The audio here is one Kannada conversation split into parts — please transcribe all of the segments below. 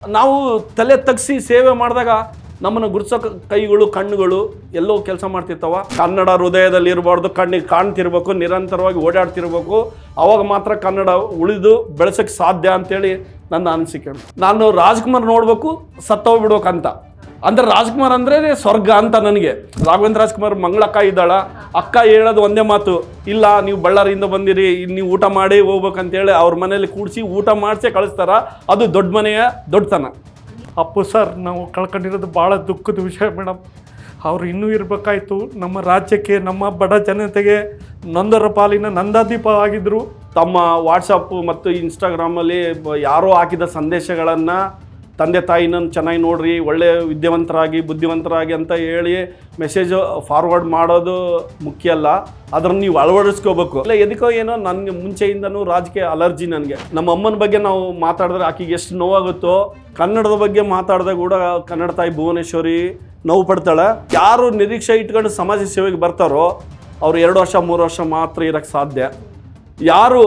ನಾವು ತಲೆ ತಗ್ಸಿ ಸೇವೆ ಮಾಡಿದಾಗ ನಮ್ಮನ್ನು ಗುರುತಿಸೋ ಕೈಗಳು ಕಣ್ಣುಗಳು ಎಲ್ಲೋ ಕೆಲಸ ಮಾಡ್ತಿರ್ತಾವ. ಕನ್ನಡ ಹೃದಯದಲ್ಲಿ ಇರಬಾರ್ದು, ಕಣ್ಣಿಗೆ ಕಾಣ್ತಿರ್ಬೇಕು, ನಿರಂತರವಾಗಿ ಓಡಾಡ್ತಿರ್ಬೇಕು. ಅವಾಗ ಮಾತ್ರ ಕನ್ನಡ ಉಳಿದು ಬೆಳೆಸೋಕ್ಕೆ ಸಾಧ್ಯ ಅಂತೇಳಿ ನನ್ನ ಅನಿಸಿಕೆ. ನಾನು ರಾಜ್ಕುಮಾರ್ ನೋಡಬೇಕು, ಸತ್ತೋಗ್ಬಿಡ್ಬೇಕಂತ. ಅಂದರೆ ರಾಜ್ಕುಮಾರ್ ಅಂದರೆ ಸ್ವರ್ಗ ಅಂತ ನನಗೆ. ರಾಘವೇಂದ್ರ ರಾಜ್ಕುಮಾರ್ ಮಂಗಳಕ್ಕ ಇದ್ದಾಳ, ಅಕ್ಕ ಹೇಳೋದು ಒಂದೇ ಮಾತು, ಇಲ್ಲ ನೀವು ಬಳ್ಳಾರಿಯಿಂದ ಬಂದಿರಿ, ನೀವು ಊಟ ಮಾಡಿ ಹೋಗ್ಬೇಕಂತೇಳಿ ಅವ್ರ ಮನೇಲಿ ಕೂಡಿಸಿ ಊಟ ಮಾಡಿಸೇ ಕಳಿಸ್ತಾರ. ಅದು ದೊಡ್ಡ ಮನೆಯ ದೊಡ್ಡತನ. ಅಪ್ಪು ಸರ್ ನಾವು ಕಳ್ಕೊಂಡಿರೋದು ಭಾಳ ದುಃಖದ ವಿಷಯ ಮೇಡಮ್. ಅವರು ಇನ್ನೂ ಇರಬೇಕಾಯ್ತು. ನಮ್ಮ ರಾಜ್ಯಕ್ಕೆ, ನಮ್ಮ ಬಡ ಜನತೆಗೆ ನೊಂದರ ಪಾಲಿನ ನಂದಾದೀಪ ಆಗಿದ್ದರು. ತಮ್ಮ ವಾಟ್ಸಪ್ಪು ಮತ್ತು ಇನ್ಸ್ಟಾಗ್ರಾಮಲ್ಲಿ ಯಾರೋ ಹಾಕಿದ ಸಂದೇಶಗಳನ್ನು ತಂದೆ ತಾಯಿನ ಚೆನ್ನಾಗಿ ನೋಡ್ರಿ, ಒಳ್ಳೆ ವಿದ್ಯಾವಂತರಾಗಿ ಬುದ್ಧಿವಂತರಾಗಿ ಅಂತ ಹೇಳಿ ಮೆಸೇಜ್ ಫಾರ್ವರ್ಡ್ ಮಾಡೋದು ಮುಖ್ಯ ಅಲ್ಲ, ಅದನ್ನು ನೀವು ಅಳವಡಿಸ್ಕೋಬೇಕು. ಇಲ್ಲ ಎದಕ್ಕೋ ಏನೋ ನನಗೆ ಮುಂಚೆಯಿಂದನೂ ರಾಜಕೀಯ ಅಲರ್ಜಿ ನನಗೆ. ನಮ್ಮ ಅಮ್ಮನ ಬಗ್ಗೆ ನಾವು ಮಾತಾಡಿದ್ರೆ ಆಕೆಗೆ ಎಷ್ಟು ನೋವಾಗುತ್ತೋ, ಕನ್ನಡದ ಬಗ್ಗೆ ಮಾತಾಡಿದಾಗ ಕೂಡ ಕನ್ನಡ ತಾಯಿ ಭುವನೇಶ್ವರಿ ನೋವು ಪಡ್ತಾಳೆ. ಯಾರು ನಿರೀಕ್ಷೆ ಇಟ್ಕೊಂಡು ಸಮಾಜ ಸೇವೆಗೆ ಬರ್ತಾರೋ ಅವ್ರು 2 ವರ್ಷ 3 ವರ್ಷ ಮಾತ್ರ ಇರೋಕ್ಕೆ ಸಾಧ್ಯ. ಯಾರು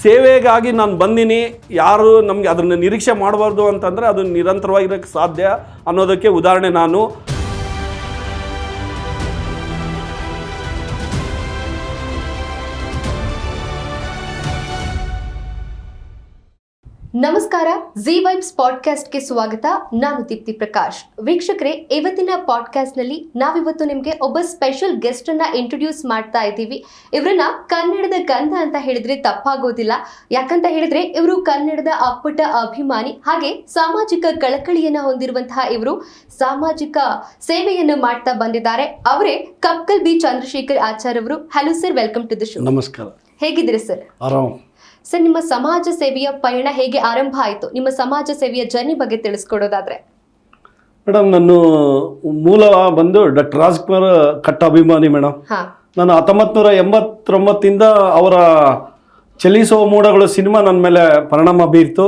ಸೇವೆಗಾಗಿ ನಾನು ಬಂದೀನಿ, ಯಾರು ನಮಗೆ ಅದನ್ನು ನಿರೀಕ್ಷೆ ಮಾಡಬಾರ್ದು ಅಂತಂದರೆ ಅದು ನಿರಂತರವಾಗಿರೋಕ್ಕೆ ಸಾಧ್ಯ ಅನ್ನೋದಕ್ಕೆ ಉದಾಹರಣೆ ನಾನು. ನಮಸ್ಕಾರ, ಜಿ ವೈಬ್ಸ್ ಪಾಡ್ಕಾಸ್ಟ್ಗೆ ಸ್ವಾಗತ. ನಾನು ದೀಪ್ತಿ ಪ್ರಕಾಶ್. ವೀಕ್ಷಕರೇ, ಇವತ್ತಿನ ಪಾಡ್ಕಾಸ್ಟ್ನಲ್ಲಿ ನಾವಿವತ್ತು ನಿಮಗೆ ಒಬ್ಬ ಸ್ಪೆಷಲ್ ಗೆಸ್ಟ್ ಅನ್ನ ಇಂಟ್ರೊಡ್ಯೂಸ್ ಮಾಡ್ತಾ ಇದ್ದೀವಿ. ಇವರನ್ನ ಕನ್ನಡದ ಗಂಧ ಅಂತ ಹೇಳಿದ್ರೆ ತಪ್ಪಾಗೋದಿಲ್ಲ. ಯಾಕಂತ ಹೇಳಿದ್ರೆ ಇವರು ಕನ್ನಡದ ಅಪ್ಪಟ ಅಭಿಮಾನಿ, ಹಾಗೆ ಸಾಮಾಜಿಕ ಕಳಕಳಿಯನ್ನ ಹೊಂದಿರುವಂತಹ ಇವರು ಸಾಮಾಜಿಕ ಸೇವೆಯನ್ನು ಮಾಡ್ತಾ ಬಂದಿದ್ದಾರೆ. ಅವರೇ ಕಪ್ಕಲ್ ಬಿ ಚಂದ್ರಶೇಖರ್ ಆಚಾರ್ ಅವರು. Hello sir, welcome to the show. ನಮಸ್ಕಾರ. ಹೇಗಿದ್ದೀರಿ ಸರ್? ಆರಾಮ್ ಸರ್, ನಿಮ್ಮ ಸಮಾಜ ಸೇವೆಯ ಪಯಣ ಹೇಗೆ ಆರಂಭ ಆಯಿತು? ನಿಮ್ಮ ಸಮಾಜ ಸೇವೆಯ ಜರ್ನಿ ಬಗ್ಗೆ ತಿಳಿಸ್ಕೊಡೋದಾದ್ರೆ. ಮೇಡಮ್, ನಾನು ಮೂಲ ಬಂದು ಡಾಕ್ಟರ್ ರಾಜ್ಕುಮಾರ್ ಕಟ್ಟ ಅಭಿಮಾನಿ ಮೇಡಮ್. ನಾನು 1989 ಅವರ ಚಲಿಸುವ ಮೋಡಗಳು ಸಿನಿಮಾ ನನ್ನ ಮೇಲೆ ಪರಿಣಾಮ ಬೀರ್ತು.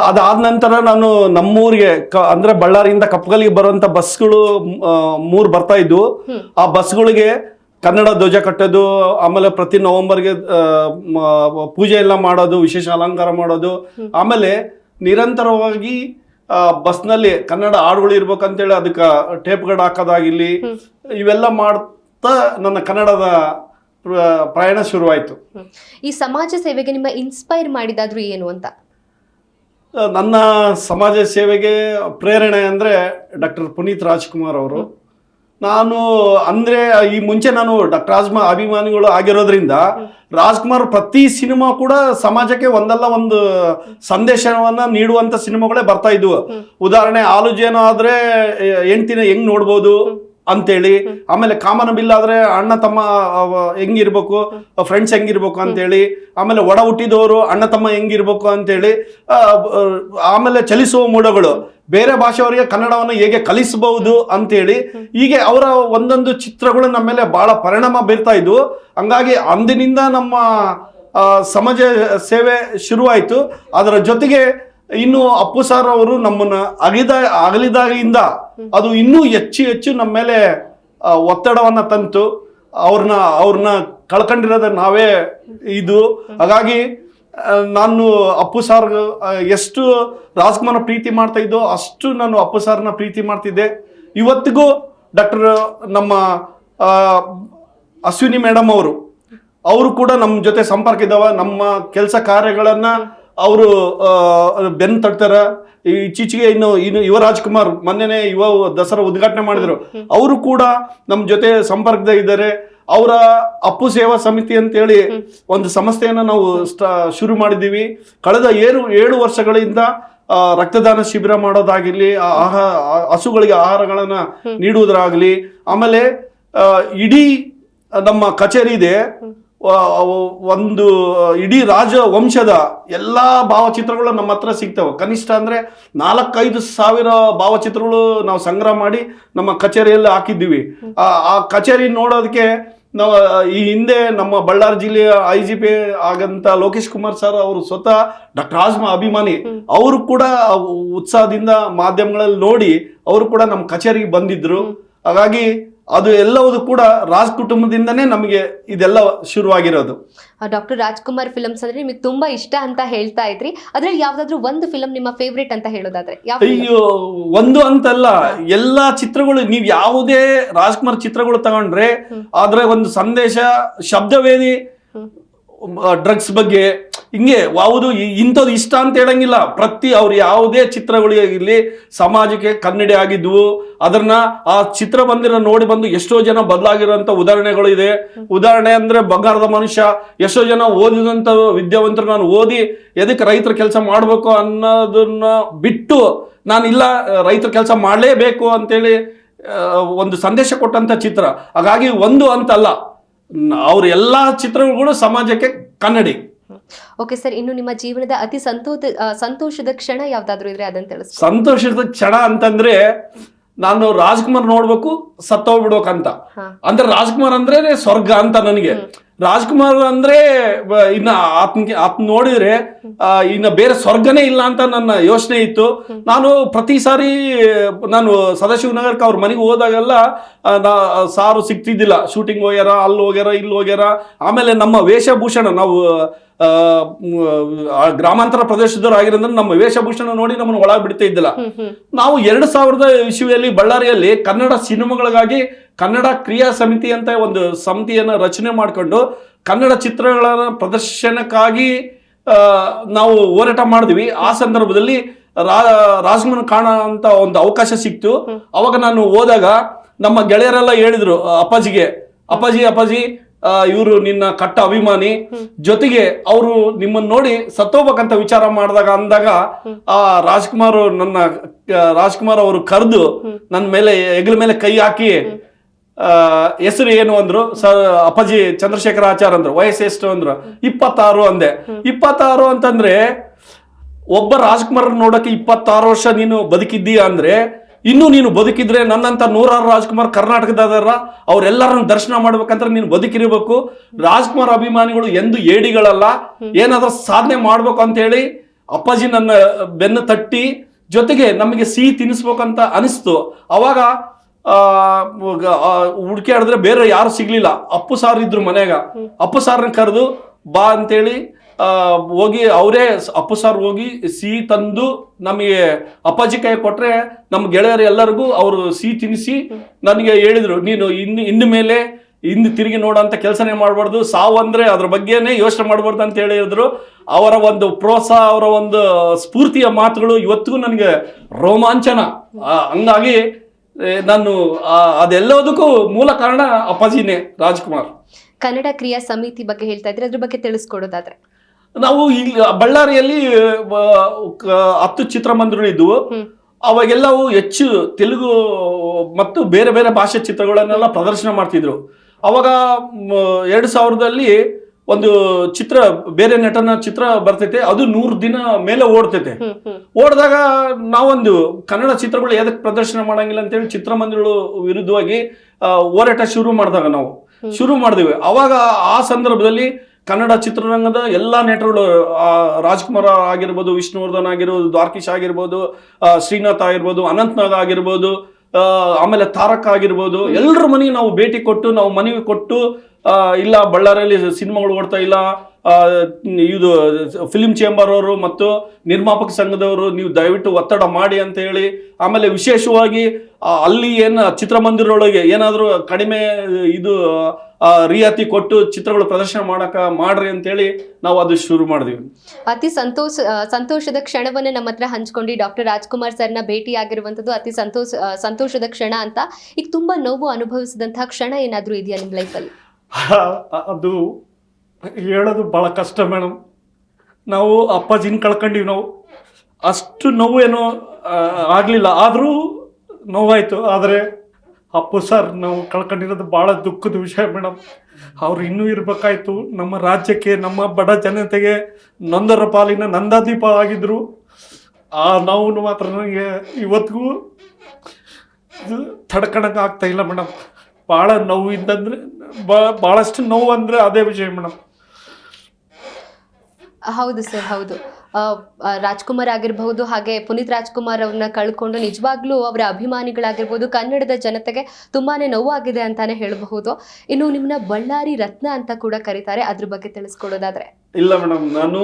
ಅದಾದ ನಂತರ ನಾನು ನಮ್ಮೂರಿಗೆ ಅಂದರೆ ಬಳ್ಳಾರಿಯಿಂದ ಕಪ್ಪಗಲ್ಲಿಗೆ ಬರುವಂಥ ಬಸ್ಗಳು 3 ಬರ್ತಾ ಇದ್ವು. ಆ ಬಸ್ಗಳಿಗೆ ಕನ್ನಡ ಧ್ವಜ ಕಟ್ಟೋದು, ಆಮೇಲೆ ಪ್ರತಿ ನವೆಂಬರ್ಗೆ ಪೂಜೆ ಎಲ್ಲ ಮಾಡೋದು, ವಿಶೇಷ ಅಲಂಕಾರ ಮಾಡೋದು, ಆಮೇಲೆ ನಿರಂತರವಾಗಿ ಬಸ್ನಲ್ಲಿ ಕನ್ನಡ ಹಾಡುಗಳು ಇರ್ಬೇಕಂತೇಳಿ ಅದಕ್ಕೆ ಟೇಪ್ಗಳು ಹಾಕೋದಾಗಿರ್ಲಿ, ಇವೆಲ್ಲ ಮಾಡ್ತಾ ನನ್ನ ಕನ್ನಡದ ಪ್ರಯಾಣ ಶುರುವಾಯಿತು. ಈ ಸಮಾಜ ಸೇವೆಗೆ ನಿಮ್ಮ ಇನ್ಸ್ಪೈರ್ ಮಾಡಿದಾದ್ರು ಏನು ಅಂತ? ನನ್ನ ಸಮಾಜ ಸೇವೆಗೆ ಪ್ರೇರಣೆ ಅಂದರೆ ಡಾಕ್ಟರ್ ಪುನೀತ್ ರಾಜ್ಕುಮಾರ್ ಅವರು. ನಾನು ಅಂದರೆ ಈ ಮುಂಚೆ ನಾನು ಡಾಕ್ಟರ್ ರಾಜ್ಕುಮಾರ್ ಅಭಿಮಾನಿಗಳು ಆಗಿರೋದ್ರಿಂದ ರಾಜ್ಕುಮಾರ್ ಪ್ರತಿ ಸಿನಿಮಾ ಕೂಡ ಸಮಾಜಕ್ಕೆ ಒಂದಲ್ಲ ಒಂದು ಸಂದೇಶವನ್ನ ನೀಡುವಂತ ಸಿನಿಮಾಗಳೇ ಬರ್ತಾ ಇದ್ವು. ಉದಾಹರಣೆ ಆಲೂಜೇನೋ ಆದ್ರೆ ಹೆಂಡ್ತಿನ ಹೆಂಗ್ ನೋಡ್ಬೋದು ಅಂತೇಳಿ, ಆಮೇಲೆ ಕಾಮನ ಬಿಲ್ ಆದ್ರೆ ಅಣ್ಣ ತಮ್ಮ ಹೆಂಗಿರ್ಬೇಕು, ಫ್ರೆಂಡ್ಸ್ ಹೆಂಗಿರ್ಬೇಕು ಅಂತೇಳಿ, ಆಮೇಲೆ ಒಡ ಹುಟ್ಟಿದವರು ಅಣ್ಣ ತಮ್ಮ ಹೆಂಗಿರ್ಬೇಕು ಅಂತೇಳಿ, ಆಮೇಲೆ ಚಲಿಸುವ ಮೋಡಗಳು ಬೇರೆ ಭಾಷೆಯವರಿಗೆ ಕನ್ನಡವನ್ನು ಹೇಗೆ ಕಲಿಸಬಹುದು ಅಂತೇಳಿ, ಹೀಗೆ ಅವರ ಒಂದೊಂದು ಚಿತ್ರಗಳು ನಮ್ಮ ಮೇಲೆ ಬಹಳ ಪರಿಣಾಮ ಬೀರ್ತಾ ಇದ್ವು. ಹಂಗಾಗಿ ಅಂದಿನಿಂದ ನಮ್ಮ ಸಮಾಜ ಸೇವೆ ಶುರುವಾಯಿತು. ಅದರ ಜೊತೆಗೆ ಇನ್ನು ಅಪ್ಪು ಸರ್ ಅವರು ನಮ್ಮನ್ನ ಅಗಲಿದಾಗಿಂದ ಅದು ಇನ್ನೂ ಹೆಚ್ಚು ನಮ್ಮ ಮೇಲೆ ಒತ್ತಡವನ್ನ ತಂತು. ಅವ್ರನ್ನ ಕಳ್ಕೊಂಡಿರೋದ ನಾವೇ ಇದು. ಹಾಗಾಗಿ ನಾನು ಅಪ್ಪು ಸಾರ್ ಎಷ್ಟು ರಾಜ್ಕುಮಾರ್ ಪ್ರೀತಿ ಮಾಡ್ತಾ ಇದ್ದೋ ಅಷ್ಟು ನಾನು ಅಪ್ಪು ಸಾರ್ನ ಪ್ರೀತಿ ಮಾಡ್ತಿದ್ದೆ. ಇವತ್ತಿಗೂ ಡಾಕ್ಟರ್ ನಮ್ಮ ಅಶ್ವಿನಿ ಮೇಡಮ್ ಅವರು ಕೂಡ ನಮ್ಮ ಜೊತೆ ಸಂಪರ್ಕ ಇದ್ದಾವ. ನಮ್ಮ ಕೆಲಸ ಕಾರ್ಯಗಳನ್ನ ಅವರು ಬೆನ್ನು ತಟ್ತಾರೆ. ಇತ್ತೀಚೆಗೆ ಇನ್ನು ಯುವ ರಾಜ್ಕುಮಾರ್ ಮೊನ್ನೆನೇ ಯುವ ದಸರಾ ಉದ್ಘಾಟನೆ ಮಾಡಿದ್ರು. ಅವರು ಕೂಡ ನಮ್ಮ ಜೊತೆ ಸಂಪರ್ಕದ ಇದ್ದಾರೆ. ಅವರ ಅಪ್ಪು ಸೇವಾ ಸಮಿತಿ ಅಂತೇಳಿ ಒಂದು ಸಂಸ್ಥೆಯನ್ನು ನಾವು ಶುರು ಮಾಡಿದ್ದೀವಿ. ಕಳೆದ 7 ವರ್ಷಗಳಿಂದ ರಕ್ತದಾನ ಶಿಬಿರ ಮಾಡೋದಾಗಿರ್ಲಿ, ಹಸುಗಳಿಗೆ ಆಹಾರಗಳನ್ನು ನೀಡುವುದಾಗಲಿ, ಆಮೇಲೆ ಇಡೀ ನಮ್ಮ ಕಚೇರಿ ಇದೆ, ಒಂದು ಇಡೀ ರಾಜವಂಶದ ಎಲ್ಲಾ ಭಾವಚಿತ್ರಗಳು ನಮ್ಮ ಹತ್ರ ಸಿಗ್ತವೆ. ಕನಿಷ್ಠ ಅಂದ್ರೆ 4-5 ಸಾವಿರ ಭಾವಚಿತ್ರಗಳು ನಾವು ಸಂಗ್ರಹ ಮಾಡಿ ನಮ್ಮ ಕಚೇರಿಯಲ್ಲಿ ಹಾಕಿದ್ದೀವಿ. ಆ ಕಚೇರಿ ನೋಡೋದಕ್ಕೆ ನಾವು ಈ ಹಿಂದೆ ನಮ್ಮ ಬಳ್ಳಾರಿ ಜಿಲ್ಲೆಯ IGP ಆಗಂತ ಲೋಕೇಶ್ ಕುಮಾರ್ ಸರ್ ಅವರು ಸ್ವತಃ ಡಾಕ್ಟರ್ ರಾಜ್ಕುಮಾರ್ ಅಭಿಮಾನಿ. ಅವರು ಕೂಡ ಉತ್ಸಾಹದಿಂದ ಮಾಧ್ಯಮಗಳಲ್ಲಿ ನೋಡಿ ಅವರು ಕೂಡ ನಮ್ಮ ಕಚೇರಿಗೆ ಬಂದಿದ್ರು. ಹಾಗಾಗಿ ಅದು ಎಲ್ಲವೂ ಕೂಡ ರಾಜ್ ಕುಟುಂಬದಿಂದನೇ ನಮಗೆ ಇದೆಲ್ಲ ಶುರುವಾಗಿರೋದು. ಡಾಕ್ಟರ್ ರಾಜ್ಕುಮಾರ್ ಫಿಲ್ಮ್ಸ್ ಅಂದ್ರೆ ನಿಮಗೆ ತುಂಬಾ ಇಷ್ಟ ಅಂತ ಹೇಳ್ತಾ ಇದ್ರಿ. ಅದ್ರಲ್ಲಿ ಯಾವ್ದಾದ್ರು ಒಂದು ಫಿಲಂ ನಿಮ್ಮ ಫೇವ್ರೇಟ್ ಅಂತ ಹೇಳೋದಾದ್ರೆ ಯಾವ film? ಅಯ್ಯೋ, ಒಂದು ಅಂತಲ್ಲ, ಎಲ್ಲಾ ಚಿತ್ರಗಳು, ನೀವ್ ಯಾವುದೇ ರಾಜ್ಕುಮಾರ್ ಚಿತ್ರಗಳು ತಗೊಂಡ್ರೆ ಆದ್ರೆ ಒಂದು ಸಂದೇಶ, ಶಬ್ದವೇದಿ, ಡ್ರಗ್ಸ್ ಬಗ್ಗೆ, ಹಿಂಗೆ ಯಾವುದು ಇಂಥದ್ದು ಇಷ್ಟ ಅಂತ ಹೇಳಂಗಿಲ್ಲ. ಪ್ರತಿ ಅವ್ರು ಯಾವುದೇ ಚಿತ್ರಗಳಿರಲಿ ಸಮಾಜಕ್ಕೆ ಕನ್ನಡಿ ಆಗಿದ್ವು. ಅದನ್ನ ಆ ಚಿತ್ರ ನೋಡಿ ಬಂದು ಎಷ್ಟೋ ಜನ ಬದಲಾಗಿರೋಂಥ ಉದಾಹರಣೆಗಳು ಇದೆ. ಉದಾಹರಣೆ ಅಂದ್ರೆ ಬಂಗಾರದ ಮನುಷ್ಯ, ಎಷ್ಟೋ ಜನ ಓದಿದಂಥ ವಿದ್ಯಾವಂತರು ನಾನು ಓದಿ ಎದಕ್ಕೆ ರೈತರ ಕೆಲಸ ಮಾಡ್ಬೇಕು ಅನ್ನೋದನ್ನ ಬಿಟ್ಟು ನಾನಿಲ್ಲ ರೈತರ ಕೆಲಸ ಮಾಡಲೇಬೇಕು ಅಂತೇಳಿ ಒಂದು ಸಂದೇಶ ಕೊಟ್ಟಂತ ಚಿತ್ರ. ಹಾಗಾಗಿ ಒಂದು ಅಂತಲ್ಲ, ಅವ್ರ ಎಲ್ಲಾ ಚಿತ್ರಗಳು ಸಮಾಜಕ್ಕೆ ಕನ್ನಡಿ. ಓಕೆ ಸರ್, ಇನ್ನು ನಿಮ್ಮ ಜೀವನದ ಅತಿ ಸಂತೋಷದ ಕ್ಷಣ ಯಾವ್ದಾದ್ರು ಇದ್ರೆ ಅದನ್ನ ತಿಳಿಸಿ. ಸಂತೋಷದ ಕ್ಷಣ ಅಂತಂದ್ರೆ ನಾನು ರಾಜ್ಕುಮಾರ್ ನೋಡ್ಬೇಕು ಸತ್ತೋಗ್ಬಿಡ್ಬೇಕಂತ. ಅಂದ್ರೆ ರಾಜ್ಕುಮಾರ್ ಅಂದ್ರೆ ಸ್ವರ್ಗ ಅಂತ ನನಗೆ. ರಾಜ್ಕುಮಾರ್ ಅಂದ್ರೆ ಇನ್ನ ಆತನ ನೋಡಿದ್ರೆ ಇನ್ನ ಬೇರೆ ಸ್ವರ್ಗನೇ ಇಲ್ಲ ಅಂತ ನನ್ನ ಯೋಚನೆ ಇತ್ತು. ನಾನು ಪ್ರತಿ ಸಾರಿ ನಾನು ಸದಾಶಿವನಗರಕ್ಕೆ ಅವ್ರ ಮನೆಗೆ ಹೋದಾಗೆಲ್ಲ ಸಾರು ಸಿಗ್ತಿದ್ದಿಲ್ಲ. ಶೂಟಿಂಗ್ ಹೋಗ್ಯಾರ, ಅಲ್ಲಿ ಹೋಗ್ಯಾರ, ಇಲ್ಲಿ ಹೋಗ್ಯಾರ. ಆಮೇಲೆ ನಮ್ಮ ವೇಷಭೂಷಣ, ನಾವು ಗ್ರಾಮಾಂತರ ಪ್ರದೇಶದವ್ರು ಆಗಿರೋದ್ರೆ ನಮ್ಮ ವೇಷಭೂಷಣ ನೋಡಿ ನಮ್ಮನ್ನು ಒಳಗೆ ಬಿಡ್ತಾ ಇದ್ದಿಲ್ಲ. ನಾವು 2000 ಇಸ್ವಿಯಲ್ಲಿ ಬಳ್ಳಾರಿಯಲ್ಲಿ ಕನ್ನಡ ಸಿನಿಮಾಗಳಿಗಾಗಿ ಕನ್ನಡ ಕ್ರಿಯಾ ಸಮಿತಿ ಅಂತ ಒಂದು ಸಮಿತಿಯನ್ನು ರಚನೆ ಮಾಡಿಕೊಂಡು ಕನ್ನಡ ಚಿತ್ರಗಳ ಪ್ರದರ್ಶನಕ್ಕಾಗಿ ನಾವು ಹೋರಾಟ ಮಾಡಿದ್ವಿ. ಆ ಸಂದರ್ಭದಲ್ಲಿ ರಾಜ್ಕುಮಾರ್ ಕಾಣೋ ಅಂತ ಒಂದು ಅವಕಾಶ ಸಿಕ್ತು. ಅವಾಗ ನಾನು ಹೋದಾಗ ನಮ್ಮ ಗೆಳೆಯರೆಲ್ಲ ಹೇಳಿದ್ರು ಅಪ್ಪಾಜಿ ಇವರು ನಿನ್ನ ಕಟ್ಟ ಅಭಿಮಾನಿ, ಜೊತೆಗೆ ಅವರು ನಿಮ್ಮನ್ನ ನೋಡಿ ಸತ್ತೋಗ್ಬೇಕಂತ ವಿಚಾರ ಅಂದಾಗ ಆ ರಾಜ್ಕುಮಾರ್ ಅವರು ಕರೆದು ನನ್ನ ಮೇಲೆ ಹೆಗಲ ಮೇಲೆ ಕೈ ಹಾಕಿ ಹೆಸರು ಏನು ಅಂದ್ರು. ಅಪ್ಪಾಜಿ ಚಂದ್ರಶೇಖರ ಆಚಾರ್ ಅಂದ್ರು. ವಯಸ್ಸು ಎಷ್ಟು ಅಂದ್ರು. 26 ಅಂದೆ. 26 ಅಂತಂದ್ರೆ ಒಬ್ಬ ರಾಜ್ಕುಮಾರ್ ನೋಡಕ್ಕೆ 26 ವರ್ಷ ನೀನು ಬದುಕಿದ್ದೀಯ ಅಂದ್ರೆ ಇನ್ನು ನೀನು ಬದುಕಿದ್ರೆ ನನ್ನಂತ 100 ರಾಜ್ಕುಮಾರ್ ಕರ್ನಾಟಕದಾರ ಅವ್ರೆಲ್ಲರನ್ನ ದರ್ಶನ ಮಾಡ್ಬೇಕಂದ್ರೆ ನೀನು ಬದುಕಿರ್ಬೇಕು. ರಾಜ್ಕುಮಾರ್ ಅಭಿಮಾನಿಗಳು ಎಂದು ಏಡಿಗಳಲ್ಲ, ಏನಾದ್ರೂ ಸಾಧನೆ ಮಾಡ್ಬೇಕು ಅಂತ ಹೇಳಿ ಅಪ್ಪಾಜಿ ನನ್ನ ಬೆನ್ನು ತಟ್ಟಿ ಜೊತೆಗೆ ನಮಗೆ ಸಿಹಿ ತಿನ್ನಿಸ್ಬೇಕಂತ ಅನಿಸ್ತು. ಅವಾಗ ಹುಡುಕಾಡಿದ್ರೆ ಬೇರೆ ಯಾರು ಸಿಗ್ಲಿಲ್ಲ. ಅಪ್ಪು ಸಾರ್ ಇದ್ರು ಮನೆಯಾಗ. ಅಪ್ಪು ಸಾರ್ನ ಕರೆದು ಬಾ ಅಂತೇಳಿ ಹೋಗಿ ಅವರೇ ಅಪ್ಪು ಸಾರ್ ಹೋಗಿ ಸಿಹಿ ತಂದು ನಮಗೆ ಅಪ್ಪಾಜಿ ಕೈ ಕೊಟ್ರೆ ನಮ್ಮ ಗೆಳೆಯರು ಎಲ್ಲರಿಗೂ ಅವರು ಸಿಹಿ ತಿನ್ನಿಸಿ ನನಗೆ ಹೇಳಿದ್ರು, ನೀನು ಇನ್ನು ಮೇಲೆ ತಿರುಗಿ ನೋಡೋಂಥ ಕೆಲಸನೇ ಮಾಡಬಾರ್ದು, ಸಾವು ಅಂದ್ರೆ ಅದ್ರ ಬಗ್ಗೆನೇ ಯೋಚನೆ ಮಾಡಬಾರ್ದು ಅಂತ ಹೇಳಿದ್ರು. ಅವರ ಒಂದು ಪ್ರೋತ್ಸಾಹ, ಅವರ ಒಂದು ಸ್ಫೂರ್ತಿಯ ಮಾತುಗಳು ಇವತ್ತಿಗೂ ನನಗೆ ರೋಮಾಂಚನ. ಹಂಗಾಗಿ ನಾನು ಅದೆಲ್ಲದಕ್ಕೂ ಮೂಲ ಕಾರಣ ಅಪ್ಪಾಜಿನೇ, ರಾಜ್ಕುಮಾರ್. ಕನ್ನಡ ಕ್ರಿಯಾ ಸಮಿತಿ ಬಗ್ಗೆ ಹೇಳ್ತಾ ಇದ್ರೆ ಅದ್ರ ಬಗ್ಗೆ ತಿಳಿಸ್ಕೊಡೋದಾದ್ರೆ, ನಾವು ಇಲ್ಲಿ ಬಳ್ಳಾರಿಯಲ್ಲಿ 10 ಚಿತ್ರಮಂದಿರಗಳು ಇದ್ವು. ಅವಾಗೆಲ್ಲವೂ ಹೆಚ್ಚು ತೆಲುಗು ಮತ್ತು ಬೇರೆ ಬೇರೆ ಭಾಷೆ ಚಿತ್ರಗಳನ್ನೆಲ್ಲ ಪ್ರದರ್ಶನ ಮಾಡ್ತಿದ್ರು. ಅವಾಗ 2000ದಲ್ಲಿ ಒಂದು ಚಿತ್ರ, ಬೇರೆ ನಟನ ಚಿತ್ರ ಬರ್ತೈತೆ, ಅದು 100 ದಿನ ಮೇಲೆ ಓಡ್ತೈತೆ. ಓಡಿದಾಗ ನಾವೊಂದು ಕನ್ನಡ ಚಿತ್ರಗಳು ಎದಕ್ಕೆ ಪ್ರದರ್ಶನ ಮಾಡಂಗಿಲ್ಲ ಅಂತೇಳಿ ಚಿತ್ರಮಂದಿರಗಳು ವಿರುದ್ಧವಾಗಿ ಹೋರಾಟ ಶುರು ಮಾಡಿದ್ವಿ. ಅವಾಗ ಆ ಸಂದರ್ಭದಲ್ಲಿ ಕನ್ನಡ ಚಿತ್ರರಂಗದ ಎಲ್ಲಾ ನಟರುಗಳು, ರಾಜ್ಕುಮಾರ್ ಆಗಿರ್ಬೋದು, ವಿಷ್ಣುವರ್ಧನ್ ಆಗಿರ್ಬೋದು, ದ್ವಾರಕೀಶ್ ಆಗಿರ್ಬೋದು, ಶ್ರೀನಾಥ್ ಆಗಿರ್ಬೋದು, ಅನಂತ್ನಾಗ್ ಆಗಿರ್ಬೋದು, ಆಮೇಲೆ ತಾರಕ್ ಆಗಿರ್ಬೋದು, ಎಲ್ಲರ ಮನೆಗೆ ನಾವು ಭೇಟಿ ಕೊಟ್ಟು, ನಾವು ಮನವಿ ಕೊಟ್ಟು, ಇಲ್ಲ ಬಳ್ಳಾರಿಯಲ್ಲಿ ಸಿನಿಮಾಗಳು ಓಡ್ತಾ ಇಲ್ಲ, ಇದು ಫಿಲ್ಮ್ ಚೇಂಬರ್ ಅವರು ಮತ್ತು ನಿರ್ಮಾಪಕ ಸಂಘದವರು ನೀವು ದಯವಿಟ್ಟು ಒತ್ತಡ ಮಾಡಿ ಅಂತ ಹೇಳಿ, ಆಮೇಲೆ ವಿಶೇಷವಾಗಿ ಅಲ್ಲಿ ಚಿತ್ರಮಂದಿರೊಳಗೆ ಏನಾದರೂ ಕಡಿಮೆ ಇದು ರಿಯಾಯಿತಿ ಕೊಟ್ಟು ಚಿತ್ರಗಳು ಪ್ರದರ್ಶನ ಮಾಡ್ರಿ ಅಂತೇಳಿ ನಾವು ಅದು ಶುರು ಮಾಡಿದ್ವಿ. ಅತಿ ಸಂತೋಷದ ಕ್ಷಣವನ್ನು ನಮ್ಮ ಹತ್ರ ಹಂಚ್ಕೊಂಡು ಡಾಕ್ಟರ್ ರಾಜ್ಕುಮಾರ್ ಸರ್ನ ಭೇಟಿ ಆಗಿರುವಂಥದ್ದು ಅತಿ ಸಂತೋಷದ ಕ್ಷಣ ಅಂತ. ಈಗ ತುಂಬಾ ನೋವು ಅನುಭವಿಸಿದಂತಹ ಕ್ಷಣ ಏನಾದರೂ ಇದೆಯಾ ನಿಮ್ಮ ಲೈಫಲ್ಲಿ? ಅದು ಹೇಳೋದು ಭಾಳ ಕಷ್ಟ ಮೇಡಮ್. ನಾವು ಅಪ್ಪಾಜಿನ ಕಳ್ಕೊಂಡಿವಿ. ನಾವು ಅಷ್ಟು ನೋವು ಏನೋ ಆಗಲಿಲ್ಲ, ಆದರೂ ನೋವಾಯಿತು. ಆದರೆ ಅಪ್ಪು ಸರ್ ನಾವು ಕಳ್ಕೊಂಡಿರೋದು ಭಾಳ ದುಃಖದ ವಿಷಯ ಮೇಡಮ್. ಅವ್ರು ಇನ್ನೂ ಇರಬೇಕಾಯ್ತು. ನಮ್ಮ ರಾಜ್ಯಕ್ಕೆ, ನಮ್ಮ ಬಡ ಜನತೆಗೆ ನೊಂದರ ಪಾಲಿನ ನಂದಾದೀಪ ಆಗಿದ್ರು. ಆ ನೋವು ಮಾತ್ರ ನನಗೆ ಇವತ್ತಿಗೂ ತಡ್ಕೊಳಕ್ಕೆ ಆಗ್ತಾ ಇಲ್ಲ ಮೇಡಮ್. ಭಾಳ ನೋವಿಂದಂದ್ರೆ ಭಾಳಷ್ಟು ನೋವು ಅಂದರೆ ಅದೇ ವಿಷಯ ಮೇಡಮ್. ಹೌದು ಸರ್, ಹೌದು. ರಾಜ್ಕುಮಾರ್ ಆಗಿರಬಹುದು, ಹಾಗೆ ಪುನೀತ್ ರಾಜ್ಕುಮಾರ್ ಅವ್ರನ್ನ ಕಳ್ಕೊಂಡು ನಿಜವಾಗ್ಲೂ ಅವರ ಅಭಿಮಾನಿಗಳಾಗಿರ್ಬೋದು, ಕನ್ನಡದ ಜನತೆಗೆ ತುಂಬಾನೇ ನೋವಾಗಿದೆ ಅಂತಾನೆ ಹೇಳಬಹುದು. ಇನ್ನು ನಿಮ್ಮನ್ನ ಬಳ್ಳಾರಿ ರತ್ನ ಅಂತ ಕೂಡ ಕರೀತಾರೆ, ಅದ್ರ ಬಗ್ಗೆ ತಿಳಿಸ್ಕೊಡೋದಾದ್ರೆ. ಇಲ್ಲ ಮೇಡಮ್, ನಾನು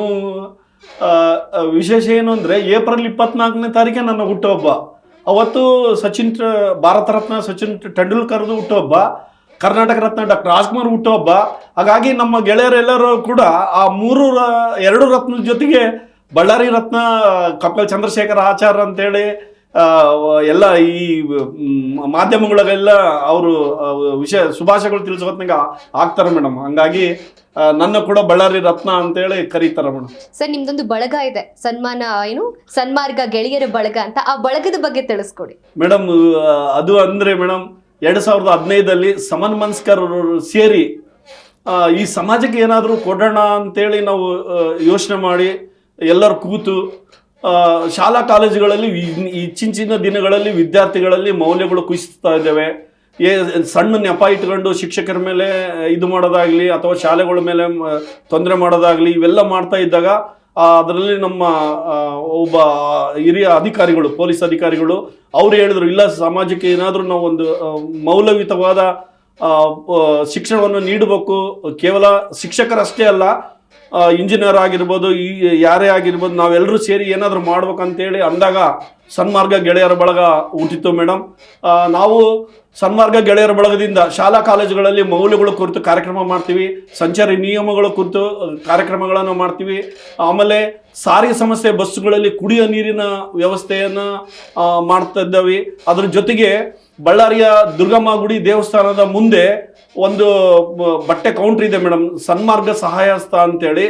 ವಿಶೇಷ ಏನು ಅಂದರೆ ಏಪ್ರಿಲ್ 24ನೇ ತಾರೀಕೆ ನನ್ನ ಹುಟ್ಟುಹಬ್ಬ. ಅವತ್ತು ಭಾರತ ರತ್ನ ಸಚಿನ್ ತೆಂಡೂಲ್ಕರ್ದು ಹುಟ್ಟುಹಬ್ಬ, ಕರ್ನಾಟಕ ರತ್ನ ಡಾಕ್ಟರ್ ರಾಜ್ಕುಮಾರ್ ಹುಟ್ಟುಹಬ್ಬ. ಹಾಗಾಗಿ ನಮ್ಮ ಗೆಳೆಯರೆಲ್ಲರೂ ಕೂಡ ಆ ಎರಡು ರತ್ನದ ಜೊತೆಗೆ ಬಳ್ಳಾರಿ ರತ್ನ ಕಪಿಲ್ ಚಂದ್ರಶೇಖರ ಆಚಾರ್ ಅಂತೇಳಿ ಎಲ್ಲ ಈ ಮಾಧ್ಯಮಗಳಿಗೆಲ್ಲ ಅವರು ಶುಭಾಶಯಗಳು ತಿಳಿಸೋತ್ನಾಗ ಆಗ್ತಾರೆ ಮೇಡಮ್. ಹಂಗಾಗಿ ನನ್ನ ಕೂಡ ಬಳ್ಳಾರಿ ರತ್ನ ಅಂತೇಳಿ ಕರೀತಾರೆ ಮೇಡಮ್. ಸರ್, ನಿಮ್ದೊಂದು ಬಳಗ ಇದೆ, ಸನ್ಮಾರ್ಗ ಗೆಳೆಯರ ಬಳಗ ಅಂತ. ಆ ಬಳಗದ ಬಗ್ಗೆ ತಿಳಿಸ್ಕೊಡಿ ಮೇಡಮ್. ಅದು ಅಂದ್ರೆ ಮೇಡಮ್ 2015 ಸಮನ್ ಮನ್ಸ್ಕರ್ ಸೇರಿ ಈ ಸಮಾಜಕ್ಕೆ ಏನಾದರೂ ಕೊಡೋಣ ಅಂತೇಳಿ ನಾವು ಯೋಚನೆ ಮಾಡಿ ಎಲ್ಲರೂ ಕೂತು ಶಾಲಾ ಕಾಲೇಜುಗಳಲ್ಲಿ ಇಚ್ಚಿನ ದಿನಗಳಲ್ಲಿ ವಿದ್ಯಾರ್ಥಿಗಳಲ್ಲಿ ಮೌಲ್ಯಗಳು ಕುಸಿಸ್ತಾ ಇದ್ದೇವೆ. ಸಣ್ಣ ನೆಪ ಇಟ್ಕೊಂಡು ಶಿಕ್ಷಕರ ಮೇಲೆ ಇದು ಮಾಡೋದಾಗ್ಲಿ ಅಥವಾ ಶಾಲೆಗಳ ಮೇಲೆ ತೊಂದರೆ ಮಾಡೋದಾಗ್ಲಿ ಇವೆಲ್ಲ ಮಾಡ್ತಾ ಇದ್ದಾಗ ಅದರಲ್ಲಿ ನಮ್ಮ ಒಬ್ಬ ಹಿರಿಯ ಅಧಿಕಾರಿಗಳು, ಪೊಲೀಸ್ ಅಧಿಕಾರಿಗಳು ಅವ್ರು ಹೇಳಿದ್ರು, ಇಲ್ಲ ಸಮಾಜಕ್ಕೆ ಏನಾದರೂ ನಾವು ಒಂದು ಮೌಲ್ಯಯುತವಾದ ಶಿಕ್ಷಣವನ್ನು ನೀಡಬೇಕು. ಕೇವಲ ಶಿಕ್ಷಕರಷ್ಟೇ ಅಲ್ಲ, ಇಂಜಿನಿಯರ್ ಆಗಿರ್ಬೋದು, ಯಾರೇ ಆಗಿರ್ಬೋದು, ನಾವೆಲ್ಲರೂ ಸೇರಿ ಏನಾದರೂ ಮಾಡ್ಬೇಕಂತೇಳಿ ಅಂದಾಗ ಸನ್ಮಾರ್ಗ ಗೆಳೆಯರ ಬಳಗ ಹುಟ್ಟಿತ್ತು ಮೇಡಮ್. ನಾವು ಸನ್ಮಾರ್ಗ ಗೆಳೆಯರ ಬಳಗದಿಂದ ಶಾಲಾ ಕಾಲೇಜುಗಳಲ್ಲಿ ಮೌಲ್ಯಗಳ ಕುರಿತು ಕಾರ್ಯಕ್ರಮ ಮಾಡ್ತೀವಿ, ಸಂಚಾರಿ ನಿಯಮಗಳ ಕುರಿತು ಕಾರ್ಯಕ್ರಮಗಳನ್ನು ಮಾಡ್ತೀವಿ. ಆಮೇಲೆ ಸಾರಿಗೆ ಸಂಸ್ಥೆ ಬಸ್ಸುಗಳಲ್ಲಿ ಕುಡಿಯೋ ನೀರಿನ ವ್ಯವಸ್ಥೆಯನ್ನು ಮಾಡ್ತಾ ಇದ್ದೀವಿ. ಅದ್ರ ಜೊತೆಗೆ ಬಳ್ಳಾರಿಯ ದುರ್ಗಮ್ಮ ಗುಡಿ ದೇವಸ್ಥಾನದ ಮುಂದೆ ಒಂದು ಬಟ್ಟೆ ಕೌಂಟ್ರ್ ಇದೆ ಮೇಡಮ್, ಸನ್ಮಾರ್ಗ ಸಹಾಯಸ್ಥ ಅಂತೇಳಿ.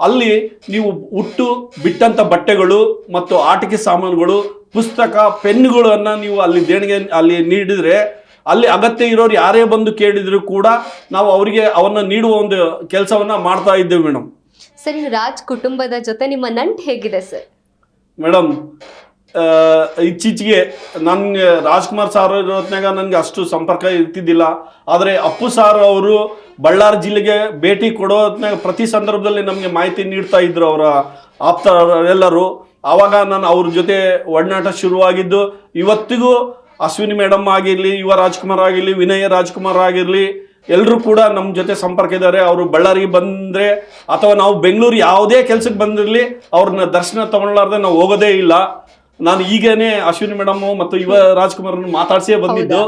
ಅಲ್ಲಿ ನೀವು ಉಟ್ಟು ಬಿಟ್ಟಂಥ ಬಟ್ಟೆಗಳು ಮತ್ತು ಆಟಿಕೆ ಸಾಮಾನುಗಳು, ಪುಸ್ತಕ, ಪೆನ್ನುಗಳನ್ನು ನೀವು ಅಲ್ಲಿ ದೇಣಿಗೆ ಅಲ್ಲಿ ನೀಡಿದರೆ, ಅಲ್ಲಿ ಅಗತ್ಯ ಇರೋರು ಯಾರೇ ಬಂದು ಕೇಳಿದ್ರು ಕೂಡ ನಾವು ಅವರಿಗೆ ಅವನ್ನ ನೀಡುವ ಒಂದು ಕೆಲಸವನ್ನ ಮಾಡ್ತಾ ಇದ್ದೇವೆ ಮೇಡಮ್. ಸರ್, ಇನ್ನು ರಾಜ್ ಕುಟುಂಬದ ಜೊತೆ ನಿಮ್ಮ ನಂಟು ಹೇಗಿದೆ ಸರ್? ಮೇಡಮ್, ಇತ್ತೀಚೆಗೆ ನನ್ನ ರಾಜ್ಕುಮಾರ್ ಸಾರ್ ಇರೋತ್ನಾಗ ನನಗೆ ಅಷ್ಟು ಸಂಪರ್ಕ ಇರ್ತಿದ್ದಿಲ್ಲ. ಆದರೆ ಅಪ್ಪು ಸಾರ್ ಅವರು ಬಳ್ಳಾರಿ ಜಿಲ್ಲೆಗೆ ಭೇಟಿ ಕೊಡೋತ್ನಾಗ ಪ್ರತಿ ಸಂದರ್ಭದಲ್ಲಿ ನಮಗೆ ಮಾಹಿತಿ ನೀಡ್ತಾ ಇದ್ರು ಅವರ ಆಪ್ತರೆಲ್ಲರೂ. ಆವಾಗ ನಾನು ಅವ್ರ ಜೊತೆ ಒಡನಾಟ ಶುರುವಾಗಿದ್ದು ಇವತ್ತಿಗೂ ಅಶ್ವಿನಿ ಮೇಡಮ್ ಆಗಿರಲಿ, ಯುವ ರಾಜ್ಕುಮಾರ್ ಆಗಿರಲಿ, ವಿನಯ ರಾಜ್ಕುಮಾರ್ ಆಗಿರಲಿ, ಎಲ್ಲರೂ ಕೂಡ ನಮ್ಮ ಜೊತೆ ಸಂಪರ್ಕ ಇದ್ದಾರೆ. ಅವರು ಬಳ್ಳಾರಿಗೆ ಬಂದರೆ ಅಥವಾ ನಾವು ಬೆಂಗಳೂರು ಯಾವುದೇ ಕೆಲಸಕ್ಕೆ ಬಂದಿರಲಿ ಅವ್ರನ್ನ ದರ್ಶನ ತಗೊಳ್ಳಾರ್ದೆ ನಾವು ಹೋಗೋದೇ ಇಲ್ಲ. ನಾನು ಈಗೇನೆ ಅಶ್ವಿನಿ ಮೇಡಮ್ ಮತ್ತು ಯುವ ರಾಜ್ಕುಮಾರ್ನ ಮಾತಾಡ್ಸೇ ಬಂದಿದ್ದು.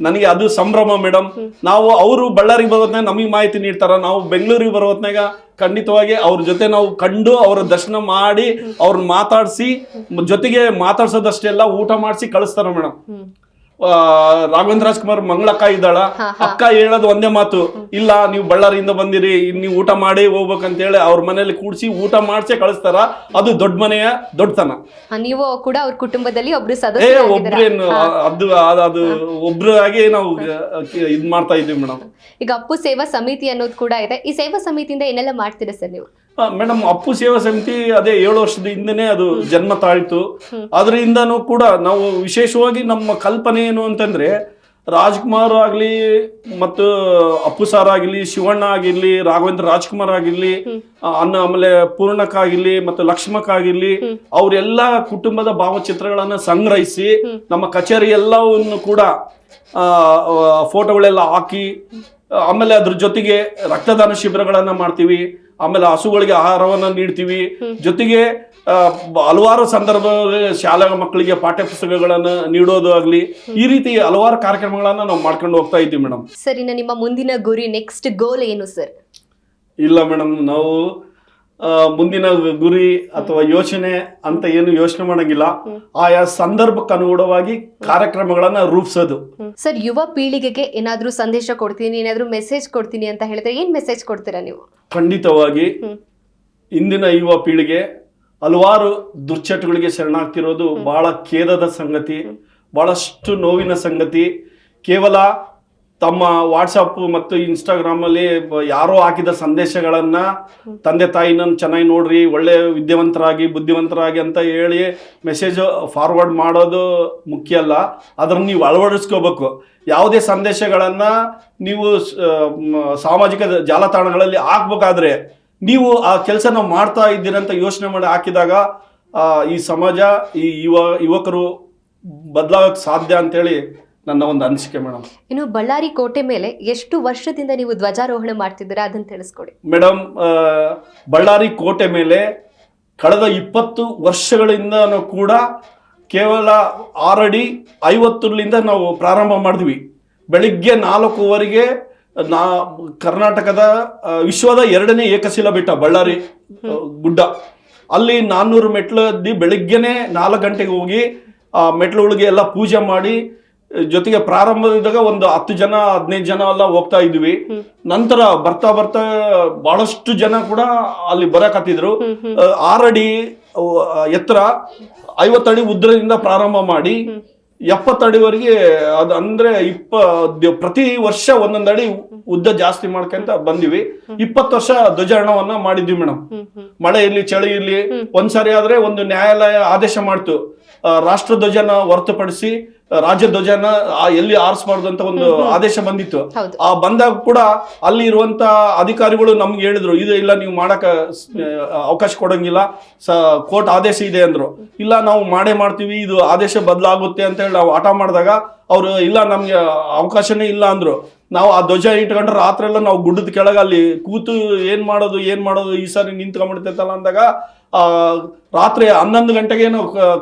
ನನಗೆ ಅದು ಸಂಭ್ರಮ ಮೇಡಮ್. ನಾವು ಅವರು ಬಳ್ಳಾರಿಗೆ ಬರೋತ್ನಾಗ ನಮಗೆ ಮಾಹಿತಿ ನೀಡ್ತಾರ, ನಾವು ಬೆಂಗಳೂರಿಗೆ ಬರೋತ್ನಾಗ ಖಂಡಿತವಾಗಿ ಅವ್ರ ಜೊತೆ ನಾವು ಕಂಡು ಅವರ ದರ್ಶನ ಮಾಡಿ ಅವ್ರನ್ನ ಮಾತಾಡಿಸಿ, ಜೊತೆಗೆ ಮಾತಾಡ್ಸೋದಷ್ಟೇ ಅಲ್ಲ ಊಟ ಮಾಡಿಸಿ ಕಳಿಸ್ತಾರ ಮೇಡಮ್. ರಾಘವೇಂದ್ರ ರಾಜ್ಕುಮಾರ್ ಮಂಗಳಕ್ಕ ಇದ್ದಾಳ, ಅಕ್ಕ ಹೇಳೋದು ಒಂದೇ ಮಾತು, ಇಲ್ಲ ನೀವು ಬಳ್ಳಾರಿಯಿಂದ ಬಂದಿರಿ, ನೀವು ಊಟ ಮಾಡಿ ಹೋಗ್ಬೇಕಂತ ಹೇಳಿ ಅವ್ರ ಮನೇಲಿ ಕೂಡಿಸಿ ಊಟ ಮಾಡಿಸಿ ಕಳಿಸ್ತಾರ. ಅದು ದೊಡ್ಡ ಮನೆಯ ದೊಡ್ಡತನ. ನೀವು ಕೂಡ ಅವ್ರ ಕುಟುಂಬದಲ್ಲಿ ಒಬ್ರು ಒಬ್ರೇನು ಅದು ಒಬ್ರು ಆಗಿ ನಾವು ಇದ್ ಮಾಡ್ತಾ ಇದ್ದೀವಿ ಮೇಡಮ್. ಈಗ ಅಪ್ಪು ಸೇವಾ ಸಮಿತಿ ಅನ್ನೋದು ಕೂಡ ಇದೆ. ಈ ಸೇವಾ ಸಮಿತಿಯಿಂದ ಏನೆಲ್ಲ ಮಾಡ್ತೀರಾ ಸರ್ ನೀವು? ಮೇಡಮ್, ಅಪ್ಪು ಸೇವಾ ಸಮಿತಿ ಅದೇ 7 ವರ್ಷದ ಹಿಂದೆನೆ ಅದು ಜನ್ಮ ತಾಳಿತು. ಅದರಿಂದನೂ ಕೂಡ ನಾವು ವಿಶೇಷವಾಗಿ ನಮ್ಮ ಕಲ್ಪನೆ ಏನು ಅಂತಂದ್ರೆ, ರಾಜ್ಕುಮಾರ್ ಆಗಲಿ ಮತ್ತು ಅಪ್ಪು ಸಾರ್ ಆಗಿರ್ಲಿ, ಶಿವಣ್ಣ ಆಗಿರ್ಲಿ, ರಾಘವೇಂದ್ರ ರಾಜ್ಕುಮಾರ್ ಆಗಿರ್ಲಿ, ಆಮೇಲೆ ಪೂರ್ಣಕ್ಕ ಆಗಿರ್ಲಿ ಮತ್ತು ಲಕ್ಷ್ಮಕ್ಕ ಆಗಿರ್ಲಿ, ಅವರೆಲ್ಲ ಕುಟುಂಬದ ಭಾವಚಿತ್ರಗಳನ್ನ ಸಂಗ್ರಹಿಸಿ ನಮ್ಮ ಕಚೇರಿ ಎಲ್ಲವನ್ನು ಕೂಡ ಫೋಟೋಗಳೆಲ್ಲ ಹಾಕಿ, ಆಮೇಲೆ ಅದ್ರ ಜೊತೆಗೆ ರಕ್ತದಾನ ಶಿಬಿರಗಳನ್ನ ಮಾಡ್ತೀವಿ. ಆಮೇಲೆ ಹಸುಗಳಿಗೆ ಆಹಾರವನ್ನ ನೀಡ್ತೀವಿ. ಜೊತೆಗೆ ಹಲವಾರು ಸಂದರ್ಭದಲ್ಲಿ ಶಾಲಾ ಮಕ್ಕಳಿಗೆ ಪಾಠ್ಯ ಪುಸ್ತಕಗಳನ್ನ ನೀಡೋದು ಆಗ್ಲಿ, ಈ ರೀತಿ ಹಲವಾರು ಕಾರ್ಯಕ್ರಮಗಳನ್ನ ನಾವು ಮಾಡ್ಕೊಂಡು ಹೋಗ್ತಾ ಇದ್ದೀವಿ ಮೇಡಮ್. ಸರ್, ಇನ್ನು ನಿಮ್ಮ ಮುಂದಿನ ಗುರಿ, ನೆಕ್ಸ್ಟ್ ಗೋಲ್ ಏನು ಸರ್? ಇಲ್ಲ ಮೇಡಮ್, ನಾವು ಮುಂದಿನ ಗುರಿ ಅಥವಾ ಯೋಚನೆ ಅಂತ ಏನು ಯೋಚನೆ ಮಾಡಂಗಿಲ್ಲ. ಆಯಾ ಸಂದರ್ಭಕ್ಕೆ ಅನುಗುಣವಾಗಿ ಕಾರ್ಯಕ್ರಮಗಳನ್ನ ರೂಪಿಸೋದು. ಸರ್, ಯುವ ಪೀಳಿಗೆಗೆ ಏನಾದ್ರೂ ಸಂದೇಶ ಕೊಡ್ತೀನಿ, ಏನಾದ್ರೂ ಮೆಸೇಜ್ ಕೊಡ್ತೀನಿ ಅಂತ ಹೇಳಿದ್ರೆ ಏನ್ ಮೆಸೇಜ್ ಕೊಡ್ತೀರಾ ನೀವು? ಖಂಡಿತವಾಗಿ ಇಂದಿನ ಯುವ ಪೀಳಿಗೆ ಹಲವಾರು ದುಶ್ಚಟಗಳಿಗೆ ಶರಣಾಗ್ತಿರೋದು ಬಹಳ ಖೇದದ ಸಂಗತಿ, ಬಹಳಷ್ಟು ನೋವಿನ ಸಂಗತಿ. ಕೇವಲ ತಮ್ಮ ವಾಟ್ಸಪ್ ಮತ್ತು ಇನ್ಸ್ಟಾಗ್ರಾಮಲ್ಲಿ ಯಾರೋ ಹಾಕಿದ ಸಂದೇಶಗಳನ್ನ ತಂದೆ ತಾಯಿನ ಚೆನ್ನಾಗಿ ನೋಡ್ರಿ, ಒಳ್ಳೆ ವಿದ್ಯಾವಂತರಾಗಿ ಬುದ್ಧಿವಂತರಾಗಿ ಅಂತ ಹೇಳಿ ಮೆಸೇಜ್ ಫಾರ್ವರ್ಡ್ ಮಾಡೋದು ಮುಖ್ಯ ಅಲ್ಲ, ಅದನ್ನು ನೀವು ಅಳವಡಿಸ್ಕೋಬೇಕು. ಯಾವುದೇ ಸಂದೇಶಗಳನ್ನ ನೀವು ಸಾಮಾಜಿಕ ಜಾಲತಾಣಗಳಲ್ಲಿ ಹಾಕ್ಬೇಕಾದ್ರೆ ನೀವು ಆ ಕೆಲಸ ನಾವು ಮಾಡ್ತಾ ಇದ್ದೀರಂತ ಯೋಚನೆ ಮಾಡಿ ಹಾಕಿದಾಗ ಈ ಸಮಾಜ, ಈ ಯುವಕರು ಬದಲಾಗಕ್ಕೆ ಸಾಧ್ಯ ಅಂತೇಳಿ ನನ್ನ ಒಂದು ಅನಿಸಿಕೆ ಮೇಡಮ್. ಇನ್ನು ಬಳ್ಳಾರಿ ಕೋಟೆ ಮೇಲೆ ಎಷ್ಟು ವರ್ಷದಿಂದ ನೀವು ಧ್ವಜಾರೋಹಣ ಮಾಡ್ತಿದ್ದೀರಾ ಅದನ್ನು ತಿಳಿಸ್ಕೊಡಿ. ಮೇಡಮ್, ಬಳ್ಳಾರಿ ಕೋಟೆ ಮೇಲೆ ಕಳೆದ 20 ವರ್ಷಗಳಿಂದ ಕೂಡ ಕೇವಲ 6 ಅಡಿ 50ರಿಂದ ನಾವು ಪ್ರಾರಂಭ ಮಾಡಿದ್ವಿ. ಬೆಳಿಗ್ಗೆ 4:15ಗೆ ಕರ್ನಾಟಕದ ವಿಶ್ವದ 2ನೇ ಏಕಶಿಲಾ ಬೆಟ್ಟ ಬಳ್ಳಾರಿ ಗುಡ್ಡ, ಅಲ್ಲಿ 400 ಮೆಟ್ಲು ಬೆಳಿಗ್ಗೆನೆ 4 ಗಂಟೆಗೆ ಹೋಗಿ ಮೆಟ್ಲುಗಳಿಗೆ ಎಲ್ಲ ಪೂಜೆ ಮಾಡಿ, ಜೊತೆಗೆ ಪ್ರಾರಂಭದಿದ್ದಾಗ ಒಂದು 10 ಜನ 15 ಜನ ಎಲ್ಲ ಹೋಗ್ತಾ ಇದ್ವಿ. ನಂತರ ಬರ್ತಾ ಬರ್ತಾ ಬಹಳಷ್ಟು ಜನ ಕೂಡ ಅಲ್ಲಿ ಬರಕತ್ತಿದ್ರು. 6 ಅಡಿ ಎತ್ತರ 50 ಅಡಿ ಉದ್ದದಿಂದ ಪ್ರಾರಂಭ ಮಾಡಿ 70 ಅಡಿವರೆಗೆ, ಅದು ಅಂದ್ರೆ ಪ್ರತಿ ವರ್ಷ 1 ಅಡಿ ಉದ್ದ ಜಾಸ್ತಿ ಮಾಡ್ಕೊಂತ ಬಂದಿವಿ. 20 ವರ್ಷ ಧ್ವಜಾರೋಹಣವನ್ನ ಮಾಡಿದ್ವಿ ಮೇಡಮ್. ಮಳೆ ಇರ್ಲಿ ಚಳಿ ಇರ್ಲಿ, ಒಂದ್ಸಾರಿ ಆದ್ರೆ ಒಂದು ನ್ಯಾಯಾಲಯ ಆದೇಶ ಮಾಡ್ತು, ರಾಷ್ಟ್ರ ಧ್ವಜನ ಹೊರತುಪಡಿಸಿ ರಾಜ್ಯ ಧ್ವಜನ ಎಲ್ಲಿ ಆರಿಸಬಾರ್ದು ಅಂತ ಒಂದು ಆದೇಶ ಬಂದಿತ್ತು. ಆ ಬಂದಾಗ ಕೂಡ ಅಲ್ಲಿ ಇರುವಂತ ಅಧಿಕಾರಿಗಳು ನಮ್ಗೆ ಹೇಳಿದ್ರು, ಇದು ಇಲ್ಲ, ನೀವು ಮಾಡಕ ಅವಕಾಶ ಕೊಡಂಗಿಲ್ಲ, ಕೋರ್ಟ್ ಆದೇಶ ಇದೆ ಅಂದ್ರು. ಇಲ್ಲ, ನಾವು ಮಾಡೇ ಮಾಡ್ತೀವಿ, ಇದು ಆದೇಶ ಬದಲಾಗುತ್ತೆ ಅಂತ ಹೇಳಿ ನಾವು ಹಠ ಮಾಡಿದಾಗ ಅವ್ರು ಇಲ್ಲ, ನಮ್ಗೆ ಅವಕಾಶನೇ ಇಲ್ಲ ಅಂದ್ರು. ನಾವು ಆ ಧ್ವಜ ಇಟ್ಕೊಂಡ್ರೆ ರಾತ್ರಿ ಎಲ್ಲ ನಾವು ಗುಡ್ಡದ ಕೆಳಗೆ ಅಲ್ಲಿ ಕೂತು ಏನ್ ಮಾಡೋದು ಈ ಸಾರಿ ನಿಂತ್ಕೊಂಡ್ಬಿಡ್ತೈತಲ್ಲ ಅಂದಾಗ ರಾತ್ರಿ 11 ಗಂಟೆಗೆ